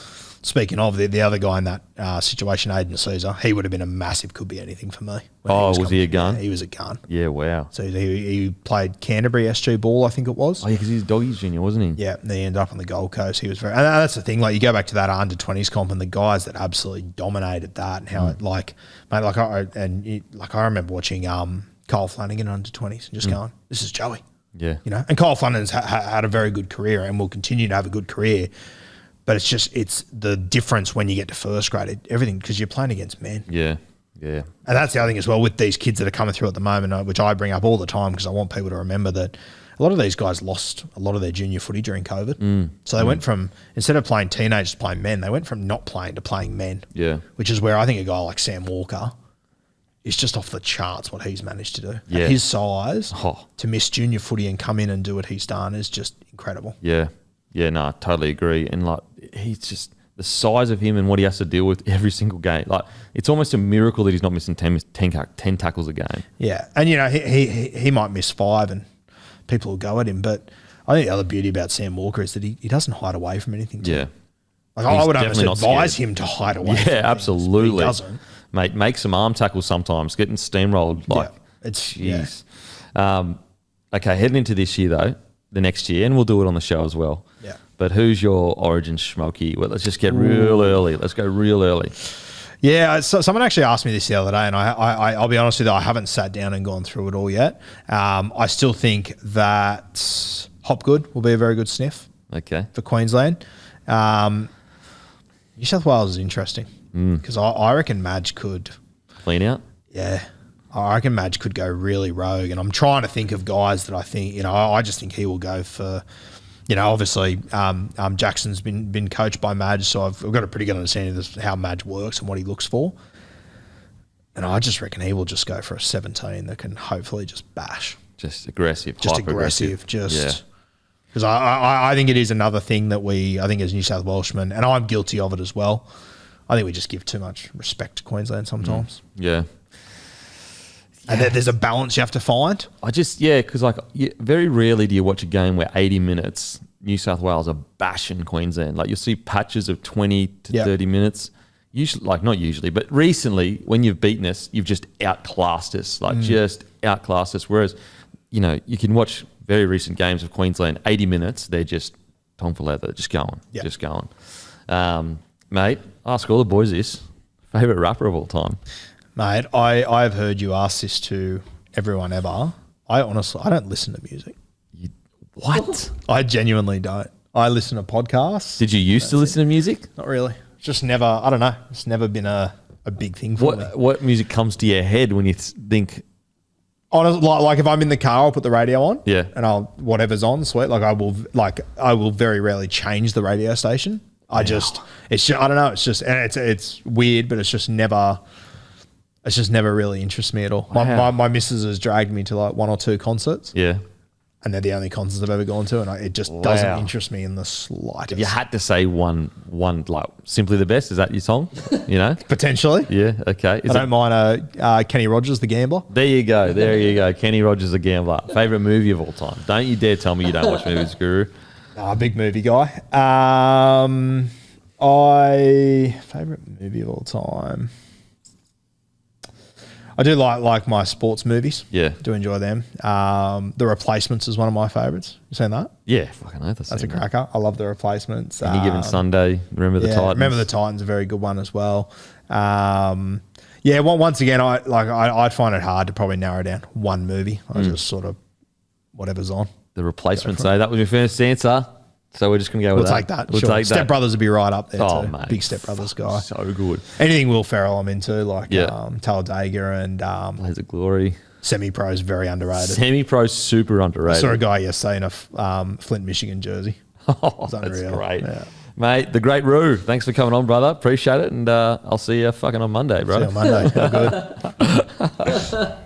Speaking of the other guy in that situation, Aiden Caesar, he would have been a massive could be anything for me. Was he a gun? Yeah, he was a gun. Yeah, wow. So he played Canterbury SG Ball, I think it was. Oh, yeah, because he's Doggies junior, wasn't he? Yeah, and he ended up on the Gold Coast. He was very, and that's the thing. Like you go back to that under-20s comp and the guys that absolutely dominated that, and how it like, mate, like I remember watching Kyle Flanagan under-20s and just going, this is Joey. Yeah. You know, and Kyle Flanagan's had a very good career and will continue to have a good career. But it's the difference when you get to first grade, everything, because you're playing against men. Yeah. Yeah. And that's the other thing as well with these kids that are coming through at the moment, which I bring up all the time because I want people to remember that a lot of these guys lost a lot of their junior footy during COVID. So they went from, instead of playing teenagers to playing men, they went from not playing to playing men. Yeah. Which is where I think a guy like Sam Walker is just off the charts what he's managed to do. Yeah. At his size, to miss junior footy and come in and do what he's done is just incredible. Yeah. Yeah, no, I totally agree. And like, he's just, the size of him and what he has to deal with every single game. Like, it's almost a miracle that he's not missing 10 tackles a game. Yeah. And, you know, he might miss 5 and people will go at him. But I think the other beauty about Sam Walker is that he doesn't hide away from anything. Yeah. Like, I would almost advise him to hide away from Yeah, absolutely. He doesn't. Mate, make some arm tackles sometimes, getting steamrolled. Like, it's jeez. Yeah. Okay, heading into this year, though, the next year, and we'll do it on the show as well. Yeah. But who's your origin Smokey? Well, let's just get real early. Let's go real early. Yeah, so someone actually asked me this the other day, and I'll be honest with you, I haven't sat down and gone through it all yet. I still think that Hopgood will be a very good sniff for Queensland. New South Wales is interesting because I reckon Madge could clean out. Yeah, I reckon Madge could go really rogue, and I'm trying to think of guys that I think, you know, I just think he will go for. You know, obviously, Jackson's been coached by Madge, so I've got a pretty good understanding of how Madge works and what he looks for. And I just reckon he will just go for a 17 that can hopefully just bash. Just aggressive. Just aggressive. Just because I think it is another thing that I think as New South Welshmen, and I'm guilty of it as well, I think we just give too much respect to Queensland sometimes. Yeah. And there's a balance you have to find. Because like very rarely do you watch a game where 80 minutes New South Wales are bashing Queensland. Like you'll see patches of 20 to 30 minutes. Usually, like not usually, but recently when you've beaten us, you've just outclassed us. Like just outclassed us. Whereas, you know, you can watch very recent games of Queensland, 80 minutes, they're just tongue for leather, just going, just going. Mate, ask all the boys this. Favourite rapper of all time? Mate, I've heard you ask this to everyone ever. I don't listen to music. What? I genuinely don't. I listen to podcasts. Did you used to listen to music? Not really. It's just never, I don't know. It's never been a big thing for me. What music comes to your head when you think? Honestly, like if I'm in the car, I'll put the radio on. Yeah. And whatever's on, sweet. I will very rarely change the radio station. I don't know. It's just, and it's weird, but it's just never really interests me at all. My missus has dragged me to like 1 or 2 concerts. Yeah. And they're the only concerts I've ever gone to, and it just doesn't interest me in the slightest. If you had to say one like Simply the Best, is that your song? You know? Potentially. Yeah, okay. I don't mind Kenny Rogers, The Gambler. There you go. Kenny Rogers, The Gambler. Favourite movie of all time? Don't you dare tell me you don't watch movies, Guru. Big movie guy. Favourite movie of all time. I do like my sports movies. Yeah. Do enjoy them. The Replacements is one of my favourites. You seen that? Yeah, fucking oath. That's a cracker. I love The Replacements. Any Given Sunday, Remember the Titans. Remember the Titans, a very good one as well. Once again, I'd find it hard to probably narrow down one movie. I just sort of whatever's on. The Replacements, that was my first answer. So we're just going to go with that. We'll take that. We'll take that. Step Brothers would be right up there too. Mate. Big Step Brothers guy. So good. Anything Will Ferrell I'm into, like Talladega and Blades of Glory. Semi-Pro is very underrated. Semi-Pro is super underrated. I saw a guy yesterday in a Flint, Michigan jersey. That's great. Yeah. Mate, the great Roo. Thanks for coming on, brother. Appreciate it. And I'll see you fucking on Monday, bro. See you on Monday. Good.